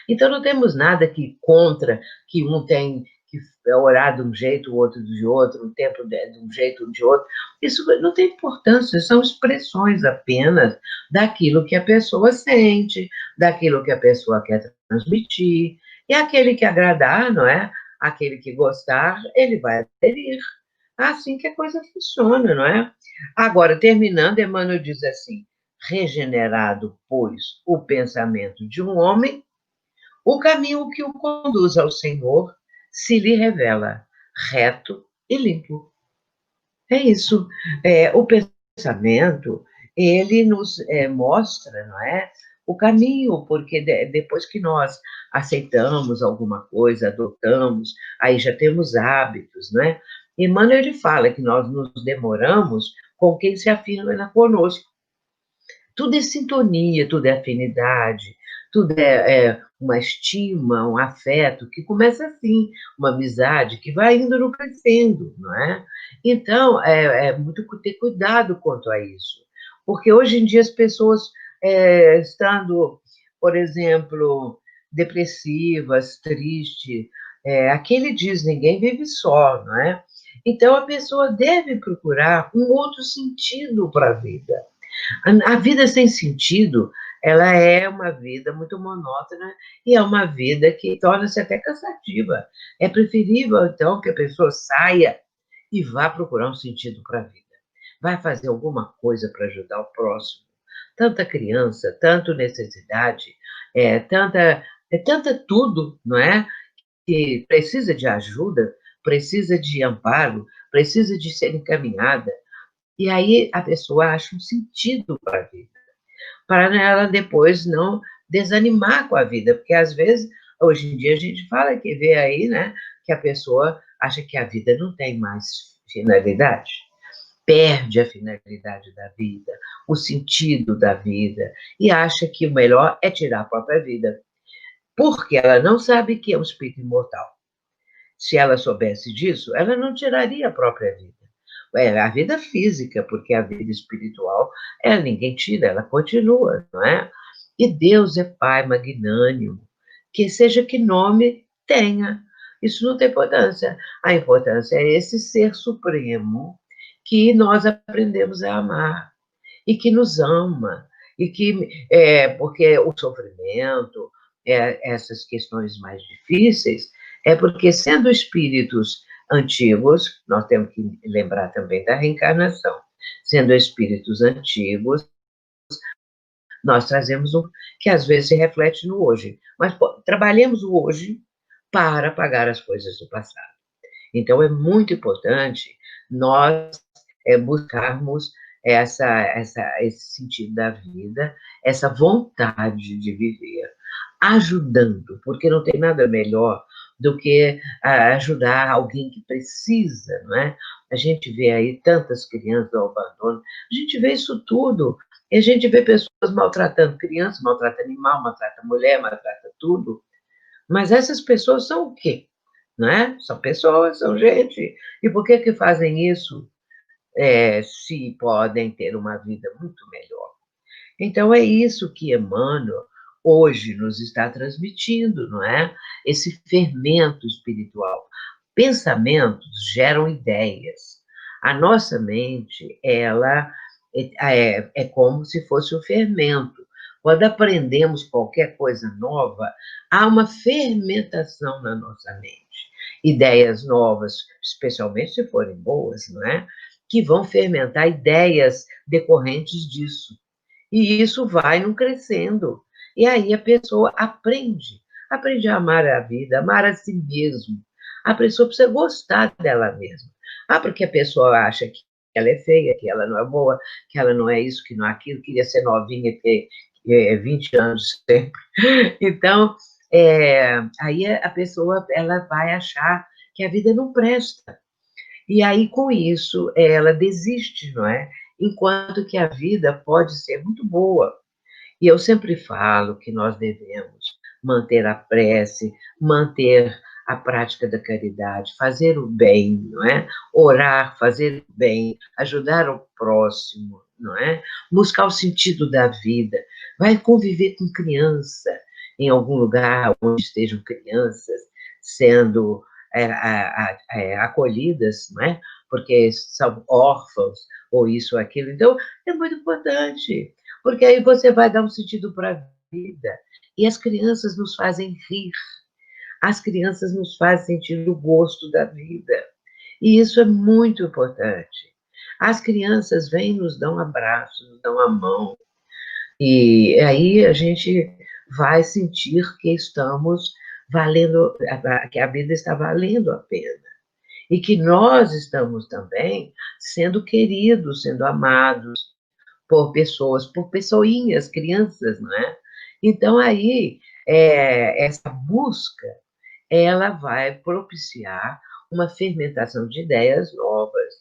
Então, não temos nada que contra que um tem que orar de um jeito, o outro de outro, um templo de um jeito, de outro. Isso não tem importância, são expressões apenas daquilo que a pessoa sente, daquilo que a pessoa quer transmitir. E aquele que agradar, não é? Aquele que gostar, ele vai aderir. Assim que a coisa funciona, não é? Agora, terminando, Emmanuel diz assim, regenerado, pois, o pensamento de um homem, o caminho que o conduz ao Senhor se lhe revela reto e limpo. É isso. O pensamento, ele nos mostra, não é, o caminho, porque depois que nós aceitamos alguma coisa, adotamos, aí já temos hábitos, não é? Emmanuel ele fala que nós nos demoramos com quem se afina conosco. Tudo é sintonia, tudo é afinidade, tudo é uma estima, um afeto, que começa assim, uma amizade que vai indo no crescendo, não é? Então, é muito ter cuidado quanto a isso, porque hoje em dia as pessoas, estando, por exemplo, depressivas, tristes, aquele diz, ninguém vive só, não é? Então, a pessoa deve procurar um outro sentido para a vida. A vida sem sentido, ela é uma vida muito monótona e é uma vida que torna-se até cansativa. É preferível, então, que a pessoa saia e vá procurar um sentido para a vida. Vai fazer alguma coisa para ajudar o próximo. Tanta criança, tanta necessidade, tanta tudo, não é? Que precisa de ajuda, precisa de amparo, precisa de ser encaminhada. E aí a pessoa acha um sentido para a vida, para ela depois não desanimar com a vida, porque às vezes, hoje em dia, a gente fala que vê aí, né, que a pessoa acha que a vida não tem mais finalidade, perde a finalidade da vida, o sentido da vida, e acha que o melhor é tirar a própria vida, porque ela não sabe que é um espírito imortal. Se ela soubesse disso, ela não tiraria a própria vida. A vida física, porque a vida espiritual, ninguém tira, ela continua, não é? E Deus é Pai magnânimo, que seja que nome tenha. Isso não tem importância. A importância é esse ser supremo que nós aprendemos a amar e que nos ama, e que, porque o sofrimento, essas questões mais difíceis, é porque, sendo espíritos antigos, nós temos que lembrar também da reencarnação, sendo espíritos antigos, nós trazemos um que às vezes se reflete no hoje, mas trabalhemos o hoje para pagar as coisas do passado. Então, é muito importante nós buscarmos esse sentido da vida, essa vontade de viver, ajudando, porque não tem nada melhor do que ajudar alguém que precisa, não é? A gente vê aí tantas crianças ao abandono, a gente vê isso tudo, e a gente vê pessoas maltratando crianças, maltratando animal, maltrata mulher, maltrata tudo, mas essas pessoas são o quê? Não é? São pessoas, são gente. E por que que fazem isso se podem ter uma vida muito melhor? Então, é isso que Emmanuel hoje nos está transmitindo, não é? Esse fermento espiritual. Pensamentos geram ideias. A nossa mente, ela é como se fosse um fermento. Quando aprendemos qualquer coisa nova, há uma fermentação na nossa mente. Ideias novas, especialmente se forem boas, não é? Que vão fermentar ideias decorrentes disso. E isso vai não crescendo. E aí a pessoa aprende a amar a vida, amar a si mesmo. A pessoa precisa gostar dela mesma. Porque a pessoa acha que ela é feia, que ela não é boa, que ela não é isso, que não é aquilo, queria ser novinha e ter 20 anos sempre. Então, aí a pessoa ela vai achar que a vida não presta. E aí, com isso, ela desiste, não é? Enquanto que a vida pode ser muito boa. E eu sempre falo que nós devemos manter a prece, manter a prática da caridade, fazer o bem, não é? Orar, fazer o bem, ajudar o próximo, não é? Buscar o sentido da vida. Vai conviver com criança em algum lugar onde estejam crianças sendo acolhidas, não é? Porque são órfãos, ou isso ou aquilo. Então, é muito importante, porque aí você vai dar um sentido para a vida. E as crianças nos fazem rir, as crianças nos fazem sentir o gosto da vida. E isso é muito importante. As crianças vêm, nos dão um abraço, nos dão a mão, e aí a gente vai sentir que estamos valendo, que a vida está valendo a pena. E que nós estamos também sendo queridos, sendo amados, por pessoas, por pessoinhas, crianças, não é? Então, aí, essa busca, ela vai propiciar uma fermentação de ideias novas,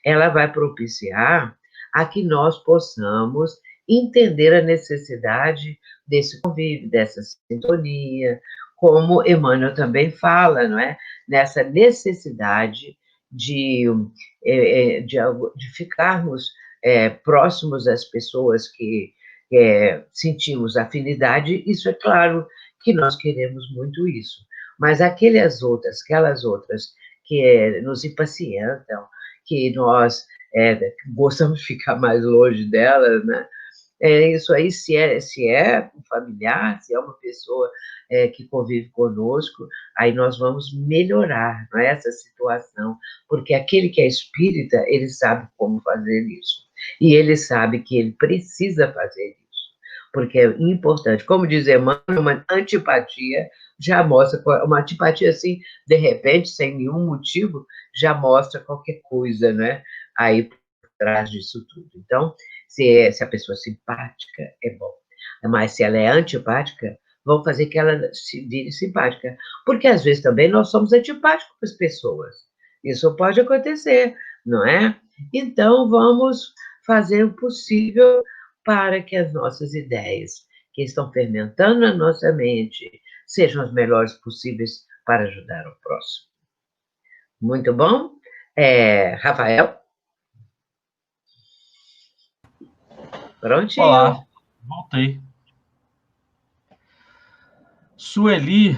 ela vai propiciar a que nós possamos entender a necessidade desse convívio, dessa sintonia, como Emmanuel também fala, não é? Nessa necessidade de, de ficarmos próximos das pessoas que sentimos afinidade, isso é claro que nós queremos muito isso. Mas aquelas outras que nos impacientam, que nós gostamos de ficar mais longe delas, né? Isso aí, se é um familiar, se é uma pessoa que convive conosco, aí nós vamos melhorar, não é, essa situação, porque aquele que é espírita, ele sabe como fazer isso, e ele sabe que ele precisa fazer isso, porque é importante, como diz Emmanuel, uma antipatia já mostra, uma antipatia assim, de repente, sem nenhum motivo, já mostra qualquer coisa, né, aí por trás disso tudo. Então, se a pessoa é simpática, é bom. Mas se ela é antipática, vão fazer que ela se vire simpática. Porque, às vezes, também nós somos antipáticos para as pessoas. Isso pode acontecer, não é? Então, vamos fazer o possível para que as nossas ideias, que estão fermentando na nossa mente, sejam as melhores possíveis para ajudar o próximo. Muito bom? Rafael? Prontinho. Olá, voltei. Sueli,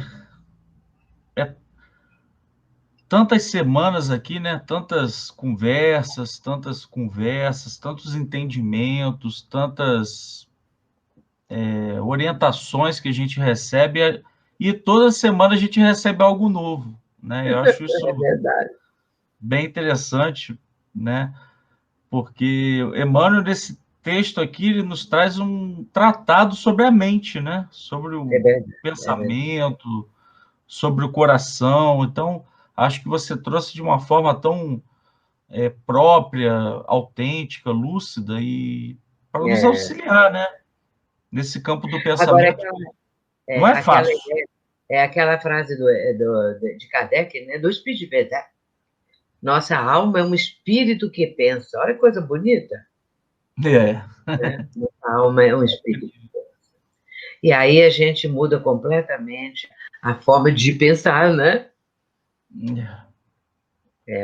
tantas semanas aqui, né? Tantas conversas, tantos entendimentos, tantas orientações que a gente recebe, e toda semana a gente recebe algo novo, né? Eu acho isso bem interessante, né? Porque Emmanuel, nesse texto aqui, ele nos traz um tratado sobre a mente, né? Sobre o pensamento, sobre o coração. Então, acho que você trouxe de uma forma tão própria, autêntica, lúcida, e para nos auxiliar, né? Nesse campo do pensamento. Agora, não é fácil. Aquela frase de Kardec, né? Do Espírito de Verdade. Nossa alma é um espírito que pensa. Olha que coisa bonita. Né? Nossa alma é um espírito que pensa. E aí a gente muda completamente a forma de pensar, né?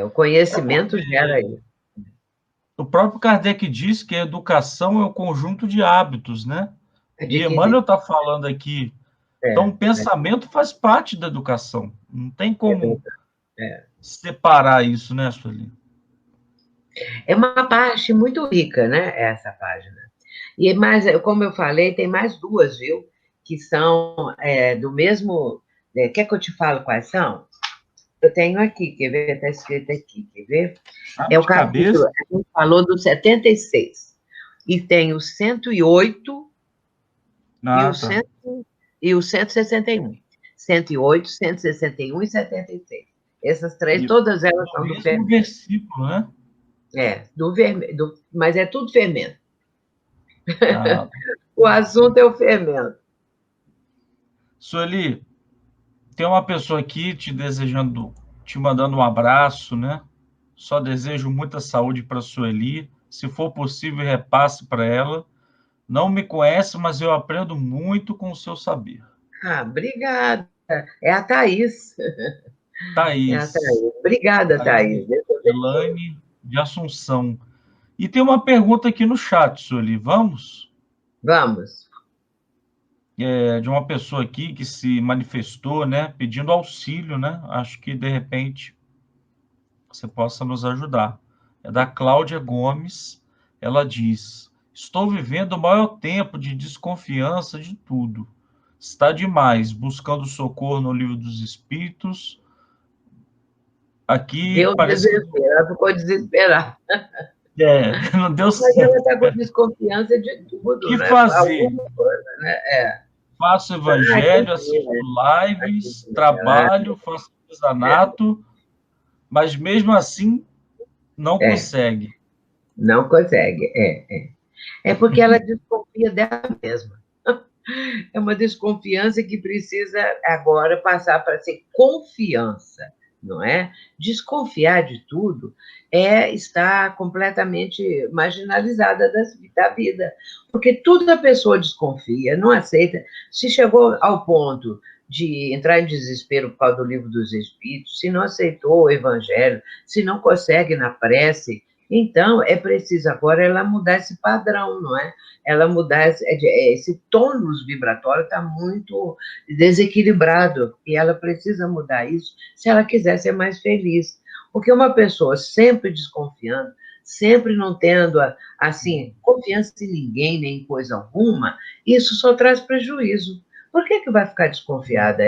O conhecimento gera isso. O próprio Kardec diz que a educação é um conjunto de hábitos, né? E Emmanuel está falando aqui. Então, o pensamento faz parte da educação. Não tem como separar isso, né, Sueli? É uma parte muito rica, né, essa página. E mais, como eu falei, tem mais duas, viu? Que são do mesmo... quer que eu te fale quais são? Eu tenho aqui, quer ver? Está escrito aqui, quer ver? É o capítulo, a gente falou do 76. E tem o 108 e o 161. 108, 161 e 76. Essas três, todas elas são do fermento. Versículo, né? Mas é tudo fermento. O assunto é o fermento. Sueli, tem uma pessoa aqui te mandando um abraço, né? Só desejo muita saúde para a Sueli. Se for possível, repasse para ela. Não me conhece, mas eu aprendo muito com o seu saber. Obrigada. É a Thaís. Thaís. Obrigada, Thaís. Elaine de Assunção. E tem uma pergunta aqui no chat, Sueli. Vamos? Vamos. De uma pessoa aqui que se manifestou, né, pedindo auxílio, né? Acho que, de repente, você possa nos ajudar. É da Cláudia Gomes. Ela diz: estou vivendo o maior tempo de desconfiança de tudo. Está demais, buscando socorro no Livro dos Espíritos. Aqui deu parece desespero, ela ficou desesperada. Não deu certo. Mas ela está com desconfiança de tudo. O que né? fazer? Coisa, né? Faço evangelho, assisto lives, trabalho, faço artesanato, mas mesmo assim não consegue. Não consegue, É porque ela desconfia dela mesma. É uma desconfiança que precisa agora passar para ser confiança, não é? Desconfiar de tudo é estar completamente marginalizada da vida, porque tudo a pessoa desconfia, não aceita. Se chegou ao ponto de entrar em desespero por causa do Livro dos Espíritos, se não aceitou o Evangelho, se não consegue na prece, então é preciso agora ela mudar esse padrão, não é? Ela mudar esse tônus vibratório está muito desequilibrado e ela precisa mudar isso se ela quiser ser mais feliz. Porque uma pessoa sempre desconfiando, sempre não tendo, assim, confiança em ninguém, nem em coisa alguma, isso só traz prejuízo. Por que vai ficar desconfiada?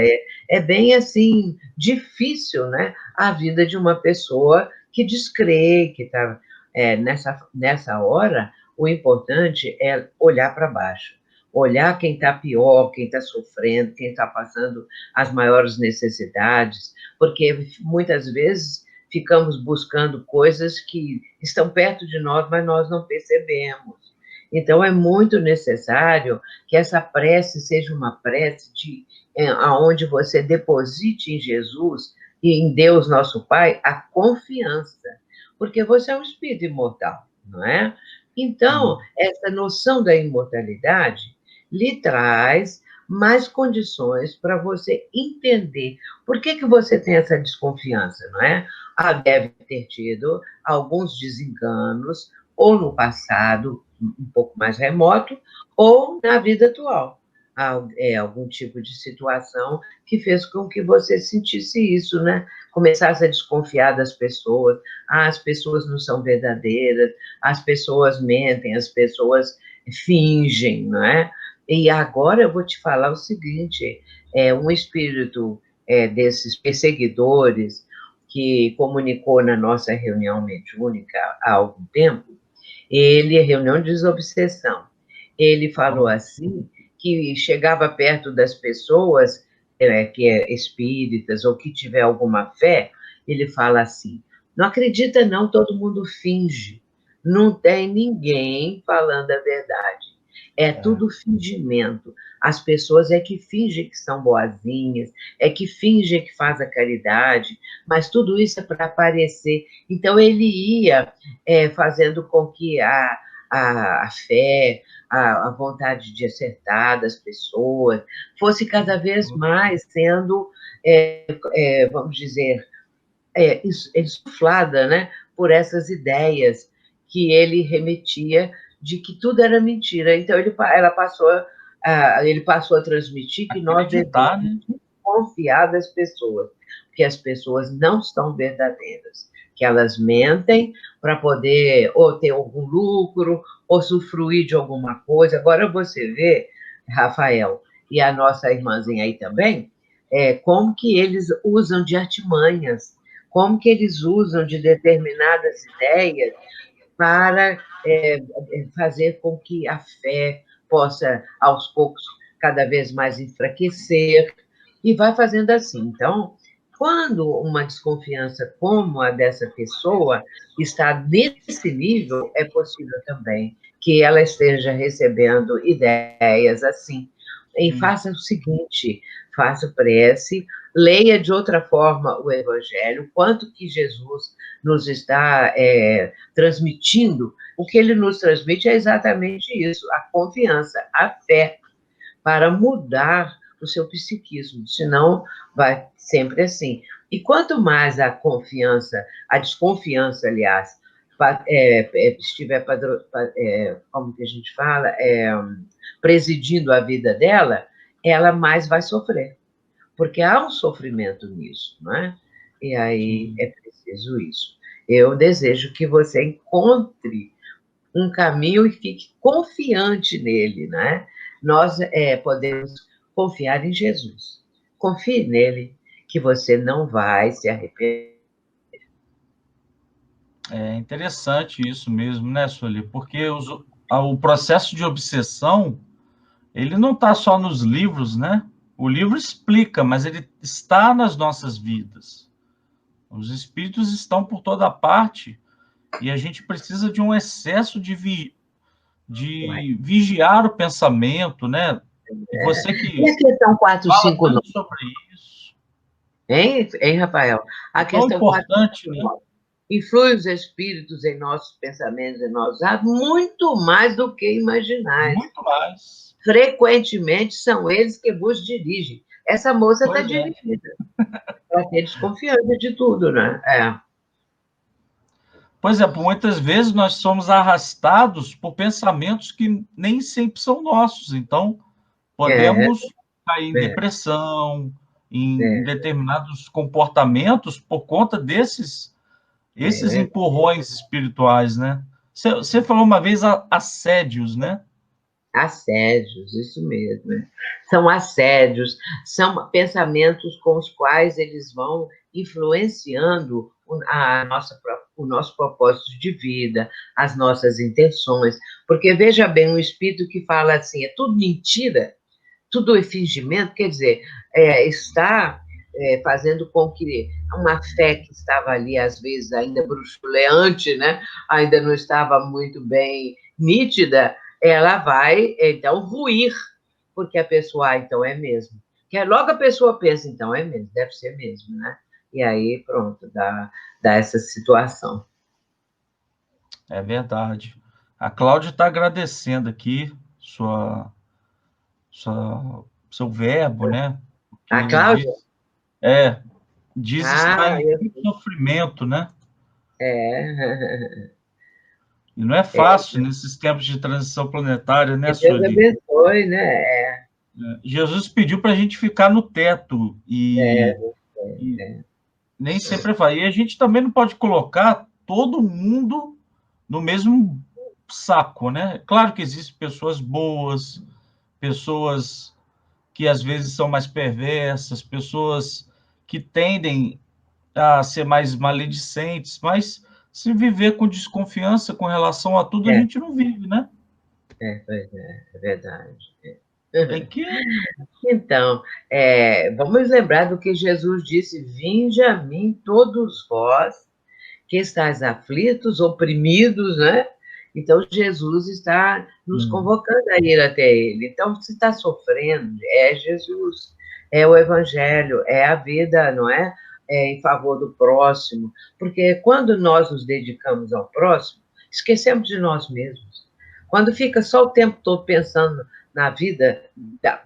É bem, assim, difícil, né? A vida de uma pessoa que descrê, que está nessa hora, o importante é olhar para baixo, olhar quem está pior, quem está sofrendo, quem está passando as maiores necessidades, porque muitas vezes ficamos buscando coisas que estão perto de nós, mas nós não percebemos. Então, é muito necessário que essa prece seja uma prece onde você deposite em Jesus e em Deus, nosso Pai, a confiança, porque você é um espírito imortal, não é? Então, essa noção da imortalidade lhe traz mais condições para você entender por que você tem essa desconfiança, não é? Deve ter tido alguns desenganos, ou no passado, um pouco mais remoto, ou na vida atual. Algum tipo de situação que fez com que você sentisse isso, né? Começasse a desconfiar das pessoas. As pessoas não são verdadeiras, as pessoas mentem, as pessoas fingem, não é? E agora eu vou te falar o seguinte, um espírito desses perseguidores que comunicou na nossa reunião mediúnica há algum tempo, reunião de desobsessão, ele falou assim, que chegava perto das pessoas que espíritas ou que tiver alguma fé, ele fala assim, não acredita não, todo mundo finge, não tem ninguém falando a verdade, tudo fingimento, as pessoas que fingem que são boazinhas, que fingem que faz a caridade, mas tudo isso é para aparecer. Então, ele ia fazendo com que a fé, a vontade de acertar das pessoas, fosse cada vez mais sendo, vamos dizer, insuflada, né, por essas ideias que ele remetia de que tudo era mentira. Então, ele passou a transmitir que nós devemos confiar das pessoas, que as pessoas não são verdadeiras, que elas mentem para poder ou ter algum lucro, ou usufruir de alguma coisa. Agora você vê, Rafael, e a nossa irmãzinha aí também, como que eles usam de artimanhas, como que eles usam de determinadas ideias para fazer com que a fé possa, aos poucos, cada vez mais enfraquecer, e vai fazendo assim. Então, quando uma desconfiança como a dessa pessoa está nesse nível, é possível também que ela esteja recebendo ideias assim. E faça o seguinte, faça prece, leia de outra forma o Evangelho, quanto que Jesus nos está transmitindo, o que ele nos transmite é exatamente isso, a confiança, a fé, para mudar o seu psiquismo, senão vai sempre assim. E quanto mais a desconfiança, aliás, estiver, como que a gente fala, presidindo a vida dela, ela mais vai sofrer, porque há um sofrimento nisso, não é? E aí é preciso isso. Eu desejo que você encontre um caminho e fique confiante nele, né? Nós podemos confiar em Jesus. Confie nele, que você não vai se arrepender. É interessante isso mesmo, né, Sueli? Porque o processo de obsessão, ele não está só nos livros, né? O livro explica, mas ele está nas nossas vidas. Os espíritos estão por toda parte e a gente precisa de um excesso de de vigiar o pensamento, né? E você que E a questão fala 459, tanto sobre isso, hein, Rafael? A é tão questão importante, né? 459. Influi os espíritos em nossos pensamentos, em nossos atos, muito mais do que imaginais. Muito mais. Frequentemente são eles que vos dirigem. Essa moça está Pois é. dirigida. Ela tem desconfiança de tudo, né? Por exemplo, muitas vezes nós somos arrastados por pensamentos que nem sempre são nossos. Então, É, podemos cair em é, depressão, em é, determinados comportamentos por conta esses é. empurrões espirituais, né? Você falou uma vez assédios, né? Assédios, isso mesmo. Né? São assédios, são pensamentos com os quais eles vão influenciando o nosso propósito de vida, as nossas intenções. Porque veja bem, um espírito que fala assim, é tudo mentira, tudo é fingimento, quer dizer, está fazendo com que uma fé que estava ali, às vezes, ainda bruxuleante, né? Ainda não estava muito bem nítida, ela vai, então, ruir, porque a pessoa, então, é mesmo. Que logo a pessoa pensa, então, é mesmo, deve ser mesmo, né? E aí, pronto, dá essa situação. É verdade. A Cláudia está agradecendo aqui seu verbo, né? A Porque Cláudia? diz estar Ah, em eu, muito sofrimento, né? é. E não é É, fácil nesses tempos de transição planetária, né, que Deus Sueli? abençoe, né? Jesus pediu para a gente ficar no teto É, e nem sempre vai. E a gente também não pode colocar todo mundo no mesmo saco, né? Claro que existem pessoas boas, pessoas que às vezes são mais perversas, pessoas que tendem a ser mais maledicentes, mas se viver com desconfiança com relação a tudo, a é, gente não vive, né? pois é verdade. Tem que. Então, vamos lembrar do que Jesus disse: Vinde a mim, todos vós que estáis aflitos, oprimidos, né? Então, Jesus está nos convocando a ir até Ele. Então, se está sofrendo, é Jesus, é o Evangelho, é a vida, não é? É em favor do próximo. Porque quando nós nos dedicamos ao próximo, esquecemos de nós mesmos. Quando fica só o tempo todo pensando na vida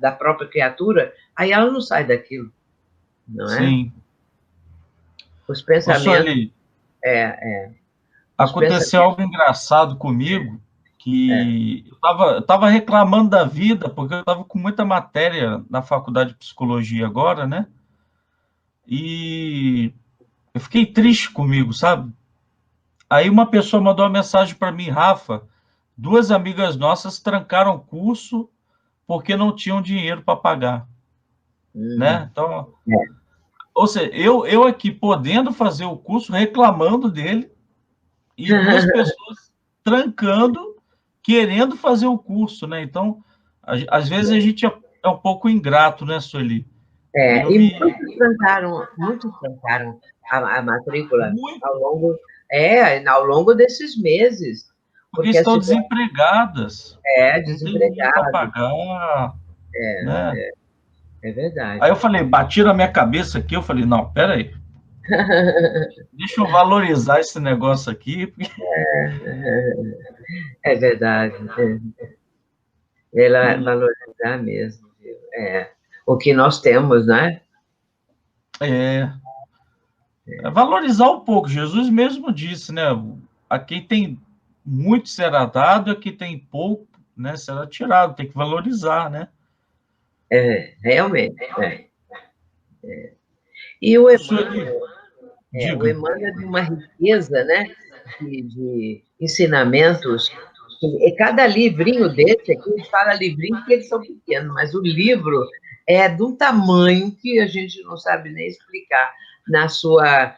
da própria criatura, aí ela não sai daquilo, não é? Sim. Os Ô, pensamentos, Sueli, os aconteceu pensamentos, algo engraçado comigo, é, que eu tava reclamando da vida, porque eu estava com muita matéria na faculdade de psicologia agora, né? E eu fiquei triste comigo, sabe? Aí uma pessoa mandou uma mensagem para mim, Rafa, duas amigas nossas trancaram o curso porque não tinham dinheiro para pagar, né? Então, é. ou seja, eu aqui podendo fazer o curso, reclamando dele, e duas pessoas trancando, querendo fazer o curso, né? Então, às vezes a gente é um pouco ingrato, né, Sueli? E eu E me. muitos trancaram a matrícula Muito, ao longo desses meses, porque porque a estão situação desempregadas, é não tem dinheiro para desempregado, pagar, né? é Aí eu verdade. falei, bati na minha cabeça aqui, eu falei, não, peraí, deixa eu valorizar esse negócio aqui, porque É verdade, ela e, valorizar mesmo, viu? O que nós temos, né? é, valorizar um pouco. Jesus mesmo disse, né? A quem tem muito será dado, a quem tem pouco, né, será tirado. Tem que valorizar, né? Realmente. E o Sueli, Emmanuel, o diga. Emmanuel é de uma riqueza, né? De ensinamentos. E cada livrinho desse aqui, a gente fala livrinho porque eles são pequenos, mas o livro é de um tamanho que a gente não sabe nem explicar na sua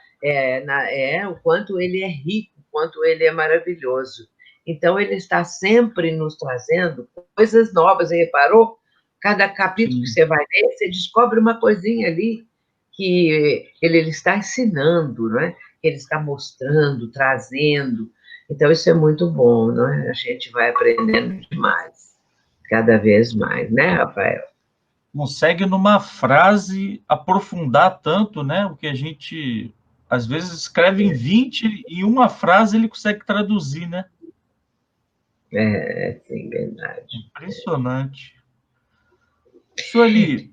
o quanto ele é rico, o quanto ele é maravilhoso. Então ele está sempre nos trazendo coisas novas. Você reparou? Cada capítulo que Sim, você vai ler, você descobre uma coisinha ali que ele está ensinando, não é? Ele está mostrando, trazendo. Então, isso é muito bom, não é? A gente vai aprendendo demais, cada vez mais, né, Rafael? Consegue numa frase aprofundar tanto, né? O que a gente às vezes escreve em 20 e uma frase ele consegue traduzir, né? É, sim, verdade. Impressionante. Sueli,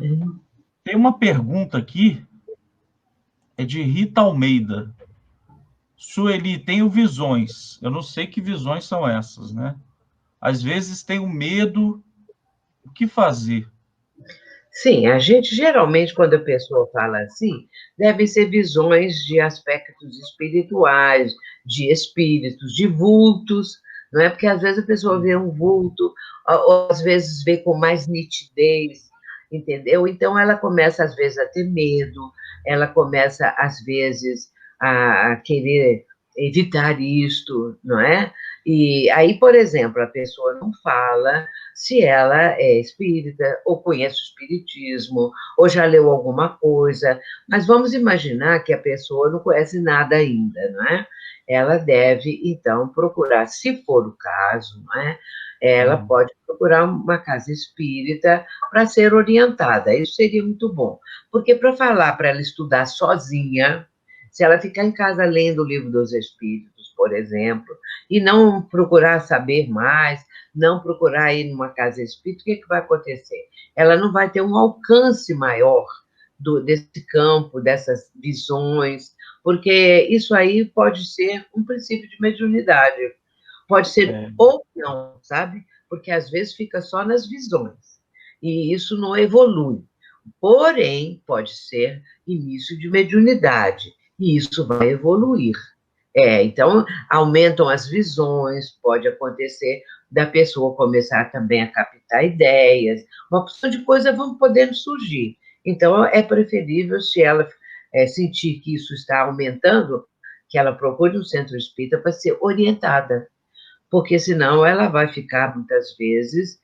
Uhum. tem uma pergunta aqui, é de Rita Almeida. Sueli, tenho visões. Eu não sei que visões são essas, né? Às vezes tenho medo, o que fazer? Sim, a gente geralmente, quando a pessoa fala assim, devem ser visões de aspectos espirituais, de espíritos, de vultos, não é? Porque às vezes a pessoa vê um vulto, ou às vezes vê com mais nitidez, entendeu? Então ela começa, às vezes, a ter medo, ela começa, às vezes, a querer evitar isto, não é? E aí, por exemplo, a pessoa não fala se ela é espírita, ou conhece o espiritismo, ou já leu alguma coisa, mas vamos imaginar que a pessoa não conhece nada ainda, não é? Ela deve, então, procurar, se for o caso, não é? Ela pode procurar uma casa espírita para ser orientada, isso seria muito bom, porque para falar para ela estudar sozinha, se ela ficar em casa lendo o livro dos Espíritos, por exemplo, e não procurar saber mais, não procurar ir numa casa espírita, o que, é que vai acontecer? Ela não vai ter um alcance maior desse campo, dessas visões, porque isso aí pode ser um princípio de mediunidade, pode ser É, ou não, sabe? Porque às vezes fica só nas visões, e isso não evolui. Porém, pode ser início de mediunidade, e isso vai evoluir. Então, aumentam as visões, pode acontecer da pessoa começar também a captar ideias, uma porção de coisas vão podendo surgir. Então, é preferível, se ela sentir que isso está aumentando, que ela procure um centro espírita para ser orientada, porque senão ela vai ficar, muitas vezes,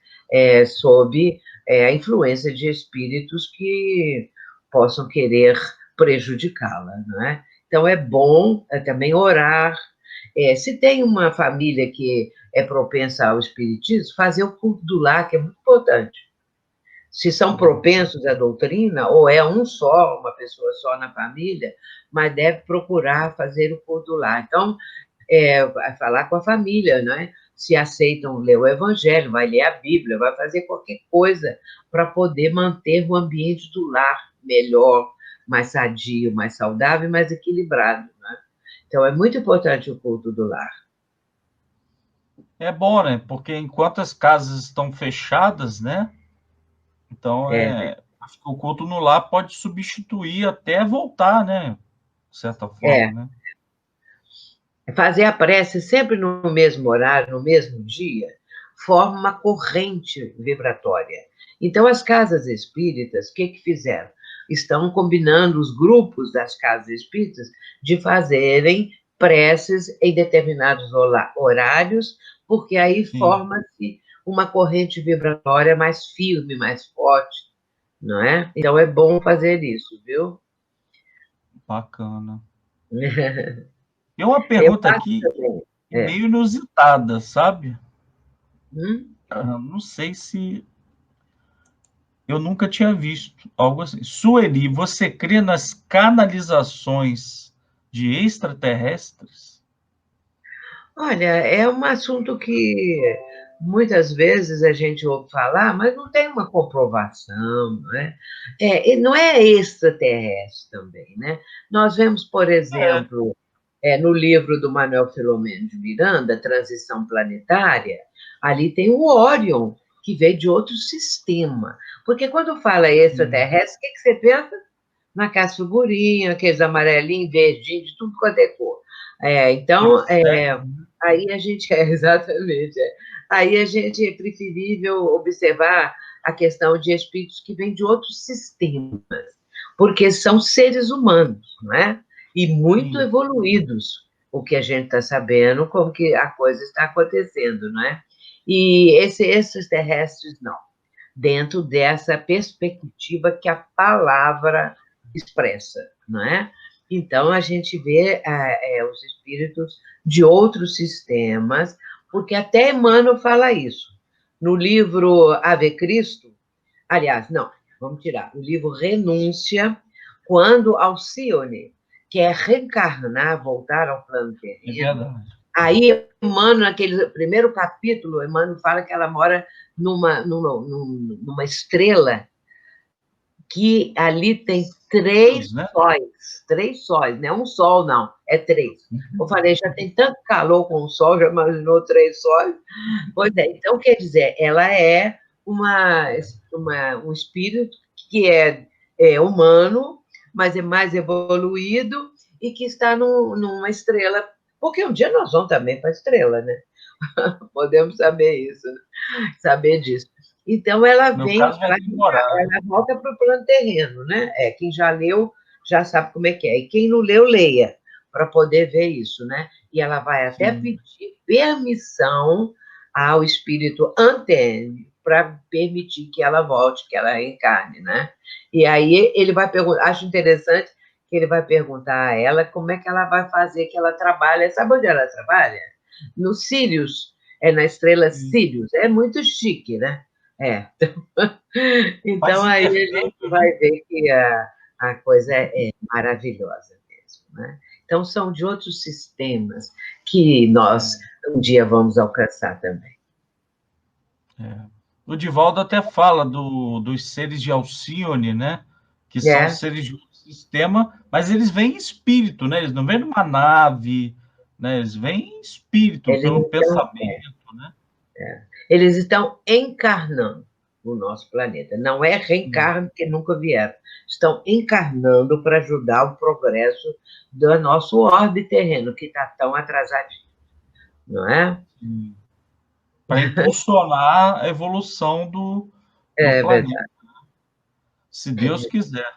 sob a influência de espíritos que possam querer prejudicá-la, não é? Então, é bom também orar. Se tem uma família que é propensa ao espiritismo, fazer o culto do lar, que é muito importante. Se são propensos à doutrina, ou é um só, uma pessoa só na família, mas deve procurar fazer o culto do lar. Então, vai falar com a família, né? Se aceitam ler o Evangelho, vai ler a Bíblia, vai fazer qualquer coisa para poder manter o ambiente do lar melhor, mais sadio, mais saudável, mais equilibrado, né? Então, é muito importante o culto do lar. é bom, né? Porque enquanto as casas estão fechadas, né? Então, É, acho que o culto no lar pode substituir até voltar, né? De certa forma, é. né? Fazer a prece sempre no mesmo horário, no mesmo dia, forma uma corrente vibratória. Então, as casas espíritas, o que fizeram? Estão combinando os grupos das casas espíritas de fazerem preces em determinados horários, porque aí Sim, forma-se uma corrente vibratória mais firme, mais forte, não é? Então, é bom fazer isso, viu? bacana. Tem uma Eu pergunta faço aqui também. É. meio inusitada, sabe? Hum? Não sei se eu nunca tinha visto algo assim. Sueli, você crê nas canalizações de extraterrestres? Olha, é um assunto que muitas vezes a gente ouve falar, mas não tem uma comprovação, não é? E não é extraterrestre também, né? Nós vemos, por É, exemplo, no livro do Manuel Filomeno de Miranda, Transição Planetária, ali tem o Órion, que veio de outro sistema. Porque quando fala sim. extraterrestre, o que você pensa? Naquelas figurinhas, aqueles amarelinhos, verdinhos, de tudo quanto é cor. Então, Aqueles cegos, né? aí a gente, exatamente, aí a gente é preferível observar a questão de espíritos que vêm de outros sistemas, porque são seres humanos, não é? E muito Sim. evoluídos, o que a gente está sabendo, como que a coisa está acontecendo, não é? E esses terrestres, não, dentro dessa perspectiva que a palavra expressa, não é? Então, a gente vê os espíritos de outros sistemas, porque até Emmanuel fala isso. No livro Ave Cristo, aliás, não, vamos tirar, o livro Renúncia, quando Alcione quer reencarnar, voltar ao plano É terreno, verdade. aí Emmanuel, naquele primeiro capítulo, Emmanuel fala que ela mora numa estrela que ali tem Deus, né? três sóis, não é um sol, não, é três. Eu falei, já tem tanto calor com o sol, já imaginou três sóis? Pois é, então quer dizer, ela é um espírito que é humano, mas é mais evoluído e que está numa estrela, porque um dia nós vamos também para a estrela, né? Podemos saber isso, saber disso. Então, ela No meu vem, caso, vai demorar. ela volta para o plano terreno, né? Quem já leu já sabe como é que é. E quem não leu, leia, para poder ver isso, né? E ela vai até Sim. pedir permissão ao espírito Antênio para permitir que ela volte, que ela reencarne, né? E aí ele vai perguntar, acho interessante que ele vai perguntar a ela como é que ela vai fazer que ela trabalha. Sabe onde ela trabalha? No Sirius, na estrela Sirius. É muito chique, né? Então Faz aí a gente intercâmbio, né? vai ver que a coisa é maravilhosa mesmo, né? Então são de outros sistemas que nós um dia vamos alcançar também. O Divaldo até fala dos seres de Alcione, né? Que são É, seres de outro sistema, mas eles vêm em espírito, né? Eles não vêm numa nave, né? Eles vêm em espírito, eles pelo estão, pensamento, né? eles estão encarnando o nosso planeta. Não é reencarno, porque nunca vieram. Estão encarnando para ajudar o progresso do nosso orbe terreno, que está tão atrasadinho, não é? Para impulsionar a evolução do É planeta, verdade. se Deus quiser.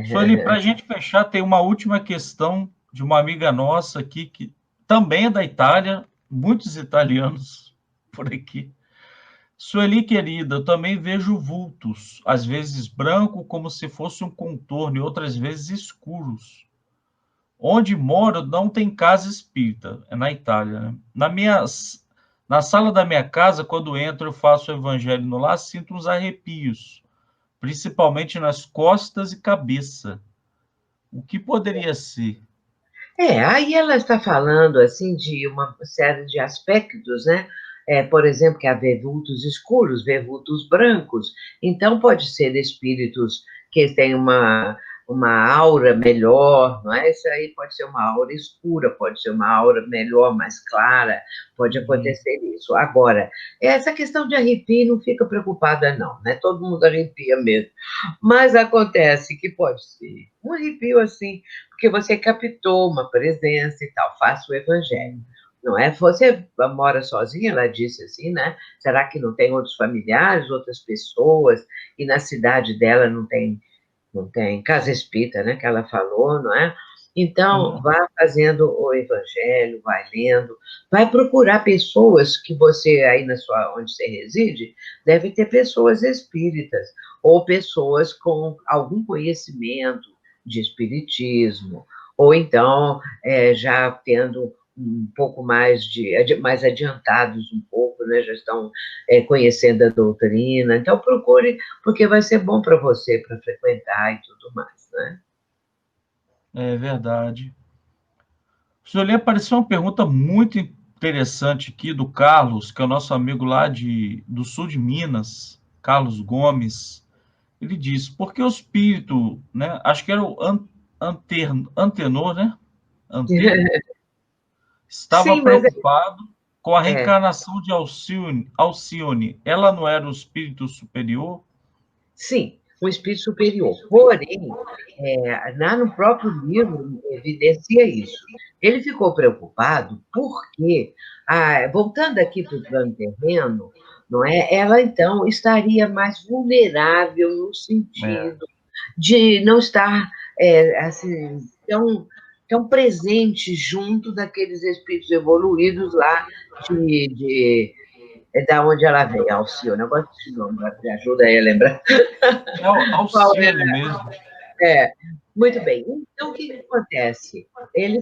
Sueli, para a gente fechar, tem uma última questão de uma amiga nossa aqui, que também é da Itália, muitos italianos por aqui. Sueli, querida, eu também vejo vultos, às vezes branco, como se fosse um contorno, e outras vezes escuros. Onde moro não tem casa espírita, é na Itália, né? Na sala da minha casa, quando entro, eu faço o evangelho no lar, sinto uns arrepios, principalmente nas costas e cabeça. O que poderia ser? Aí ela está falando assim de uma série de aspectos, né? Por exemplo, que há vultos escuros, vultos brancos. Então, pode ser espíritos que têm uma aura melhor, não é? Isso aí pode ser uma aura escura, pode ser uma aura melhor, mais clara, pode acontecer isso. Agora, essa questão de arrepio não fica preocupada, não, né? Todo mundo arrepia mesmo. Mas acontece que pode ser um arrepio assim, porque você captou uma presença e tal, faça o evangelho. Não é? Você mora sozinha, ela disse assim, né? Será que não tem outros familiares, outras pessoas? E na cidade dela não tem casa espírita, né? Que ela falou, não é? Então, vá fazendo o evangelho, vai lendo, vai procurar pessoas que você, aí onde você reside, deve ter pessoas espíritas, ou pessoas com algum conhecimento de espiritismo, ou então já tendo um pouco mais mais adiantados um pouco, né? Já estão conhecendo a doutrina. Então, procure, porque vai ser bom para você, para frequentar e tudo mais, né? É verdade. Sueli, apareceu uma pergunta muito interessante aqui do Carlos, que é o nosso amigo lá do sul de Minas, Carlos Gomes. Ele diz, por que o espírito, né? Acho que era o Antenor, né? Antenor. Estava Sim, mas preocupado com a é, reencarnação de Alcione. Ela não era o espírito superior? sim, um espírito superior. Porém, lá no próprio livro evidencia isso. Ele ficou preocupado porque, voltando aqui para o plano terreno, não é? Ela então estaria mais vulnerável no É. sentido de não estar assim tão presente junto daqueles espíritos evoluídos lá da onde ela veio, Alcione. Eu gosto desse nome, me ajuda aí a lembrar. É o Qual Alcione era? mesmo. É. Muito bem. Então, o que que acontece? Ele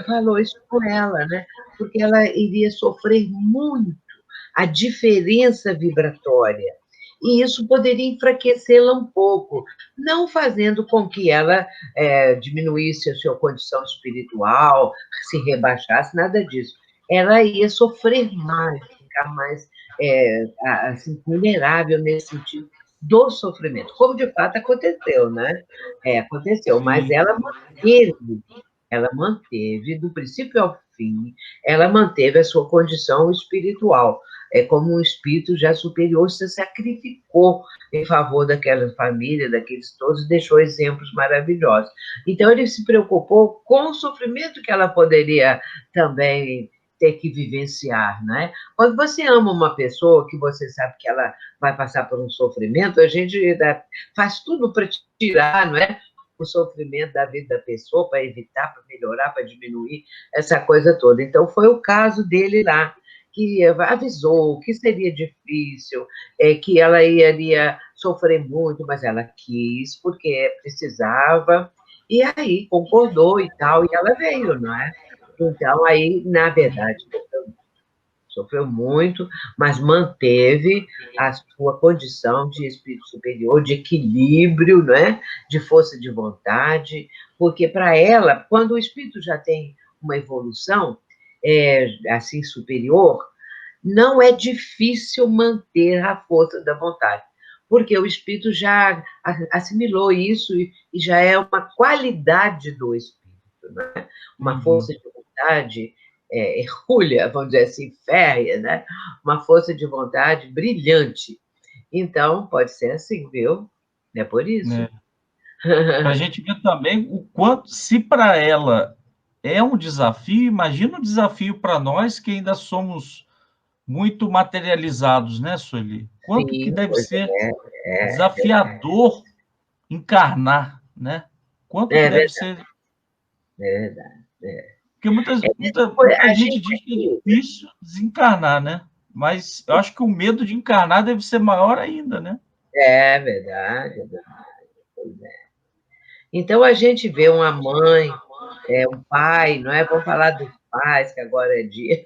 falou isso com ela, né? Porque ela iria sofrer muito a diferença vibratória. E isso poderia enfraquecê-la um pouco, não fazendo com que ela diminuísse a sua condição espiritual, se rebaixasse, nada disso. Ela ia sofrer mais, ficar mais assim, vulnerável nesse sentido do sofrimento, como de fato aconteceu, né? Aconteceu, mas Sim. ela manteve, do princípio ao fim, ela manteve a sua condição espiritual. É como um espírito já superior se sacrificou em favor daquela família, daqueles todos, e deixou exemplos maravilhosos. Então, ele se preocupou com o sofrimento que ela poderia também ter que vivenciar, né? Quando você ama uma pessoa que você sabe que ela vai passar por um sofrimento, a gente faz tudo para tirar, não é? O sofrimento da vida da pessoa, para evitar, para melhorar, para diminuir, essa coisa toda. Então, foi o caso dele lá, que avisou que seria difícil, que ela iria sofrer muito, mas ela quis, porque precisava, e aí concordou e tal, e ela veio, não é? Então, aí, na verdade, sofreu muito, mas manteve a sua condição de espírito superior, de equilíbrio, né? De força de vontade, porque para ela, quando o espírito já tem uma evolução assim superior, não é difícil manter a força da vontade, porque o espírito já assimilou isso e já é uma qualidade do espírito, né? Uma força de vontade hercúlea, vamos dizer assim, férrea, né? Uma força de vontade brilhante. Então, pode ser assim, viu? É por isso. Para a gente ver também o quanto, se para ela é um desafio, imagina um desafio para nós que ainda somos muito materializados, né, Sueli? Quanto que Sim, deve pois ser é, desafiador encarnar, né? Quanto que é deve verdade, ser. é verdade. Porque muita A gente gente, diz que é difícil desencarnar, né? Mas eu acho que o medo de encarnar deve ser maior ainda, né? é verdade, é verdade. Então, a gente vê uma mãe, um pai, não é? Vamos falar dos pais, que agora é dia.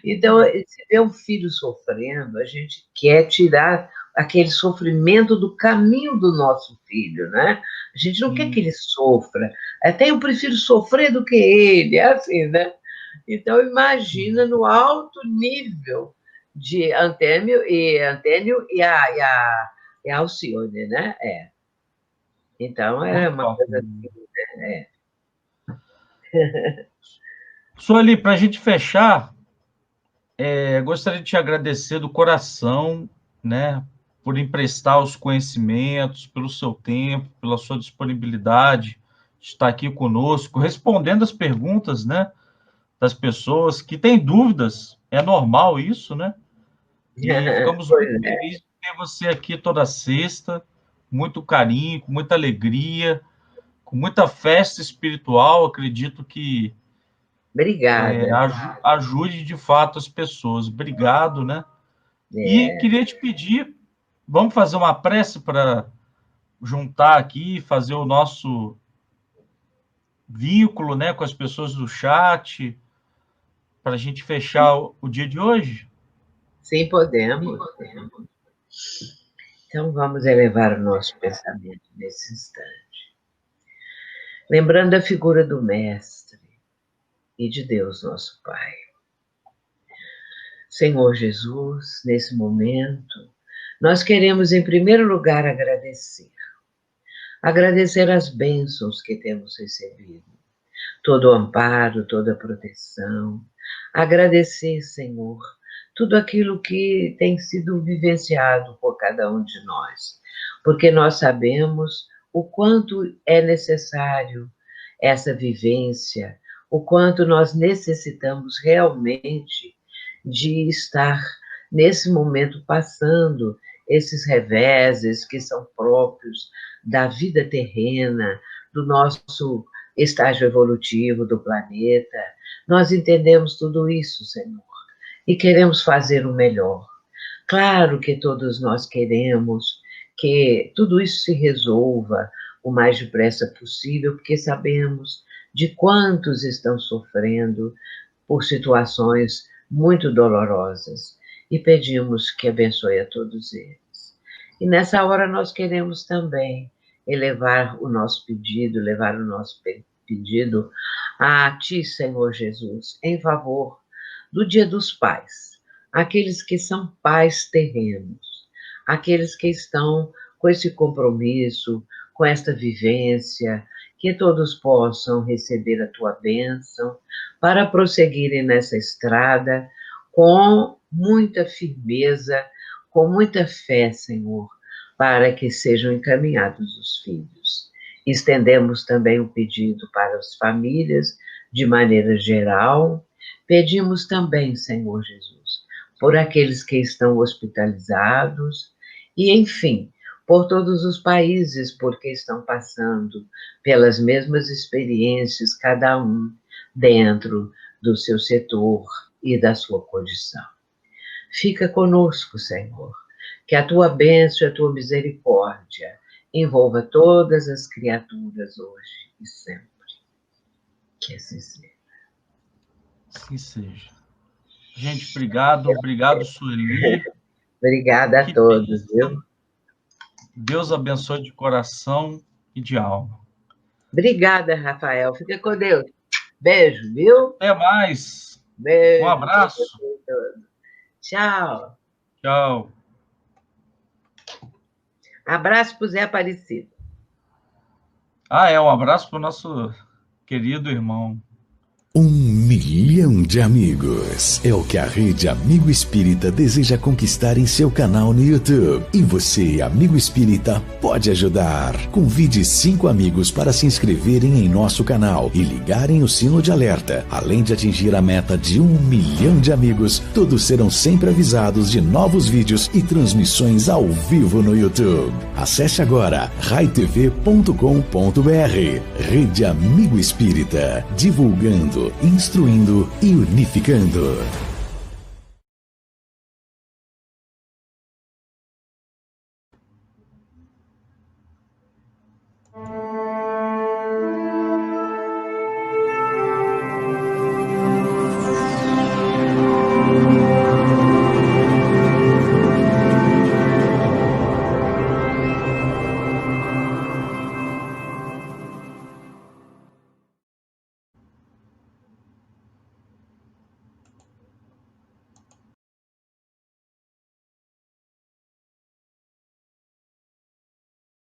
Então, se vê um filho sofrendo, a gente quer tirar aquele sofrimento do caminho do nosso filho, né? A gente não quer que ele sofra. Até eu prefiro sofrer do que ele, é assim, né? Então, imagina no alto nível de Antênio e a Alcione, né? Então, é Muito uma coisa bacana. assim, né? Sueli, para a gente fechar, gostaria de te agradecer do coração, né, por emprestar os conhecimentos, pelo seu tempo, pela sua disponibilidade de estar aqui conosco, respondendo as perguntas, né, das pessoas que têm dúvidas. É normal isso, né? E ficamos Pois muito é. felizes de ter você aqui toda sexta, com muito carinho, com muita alegria, com muita festa espiritual. Acredito que Obrigada. ajude de fato as pessoas. Obrigado, né? E É, queria te pedir, vamos fazer uma prece para juntar aqui, fazer o nosso vínculo, né, com as pessoas do chat, para a gente fechar o dia de hoje? sim, podemos. Então, vamos elevar o nosso pensamento nesse instante. Lembrando a figura do Mestre e de Deus, nosso Pai. Senhor Jesus, nesse momento, nós queremos, em primeiro lugar, agradecer. Agradecer as bênçãos que temos recebido. Todo o amparo, toda a proteção. Agradecer, Senhor, tudo aquilo que tem sido vivenciado por cada um de nós, porque nós sabemos o quanto é necessário essa vivência, o quanto nós necessitamos realmente de estar nesse momento passando esses reveses que são próprios da vida terrena, do nosso estágio evolutivo do planeta. Nós entendemos tudo isso, Senhor, e queremos fazer o melhor. Claro que todos nós queremos que tudo isso se resolva, o mais depressa possível, porque sabemos de quantos estão sofrendo por situações muito dolorosas e pedimos que abençoe a todos eles. E nessa hora nós queremos também elevar o nosso pedido, a Ti, Senhor Jesus, em favor do Dia dos Pais, aqueles que são pais terrenos, aqueles que estão com esse compromisso, com esta vivência, que todos possam receber a Tua bênção para prosseguirem nessa estrada com muita firmeza, com muita fé, Senhor, para que sejam encaminhados os filhos. Estendemos também o pedido para as famílias, de maneira geral. Pedimos também, Senhor Jesus, por aqueles que estão hospitalizados e, enfim, por todos os países porque estão passando pelas mesmas experiências, cada um dentro do seu setor e da sua condição. Fica conosco, Senhor, que a Tua bênção e a Tua misericórdia envolva todas as criaturas hoje e sempre. Que assim seja. Assim seja. Gente, obrigado, Sueli. Obrigada a todos, viu? Deus abençoe de coração e de alma. Obrigada, Rafael. Fica com Deus. Beijo, viu? Até mais. Beijo. Um abraço. Tchau. Tchau. Abraço para o Zé Aparecido. Um abraço para o nosso querido irmão. 1 milhão de amigos é o que a Rede Amigo Espírita deseja conquistar em seu canal no YouTube. E você, amigo espírita, pode ajudar. Convide 5 amigos para se inscreverem em nosso canal e ligarem o sino de alerta. Além de atingir a meta de 1 milhão de amigos, todos serão sempre avisados de novos vídeos e transmissões ao vivo no YouTube. Acesse agora raitv.com.br. Rede Amigo Espírita, divulgando, instruindo e unificando.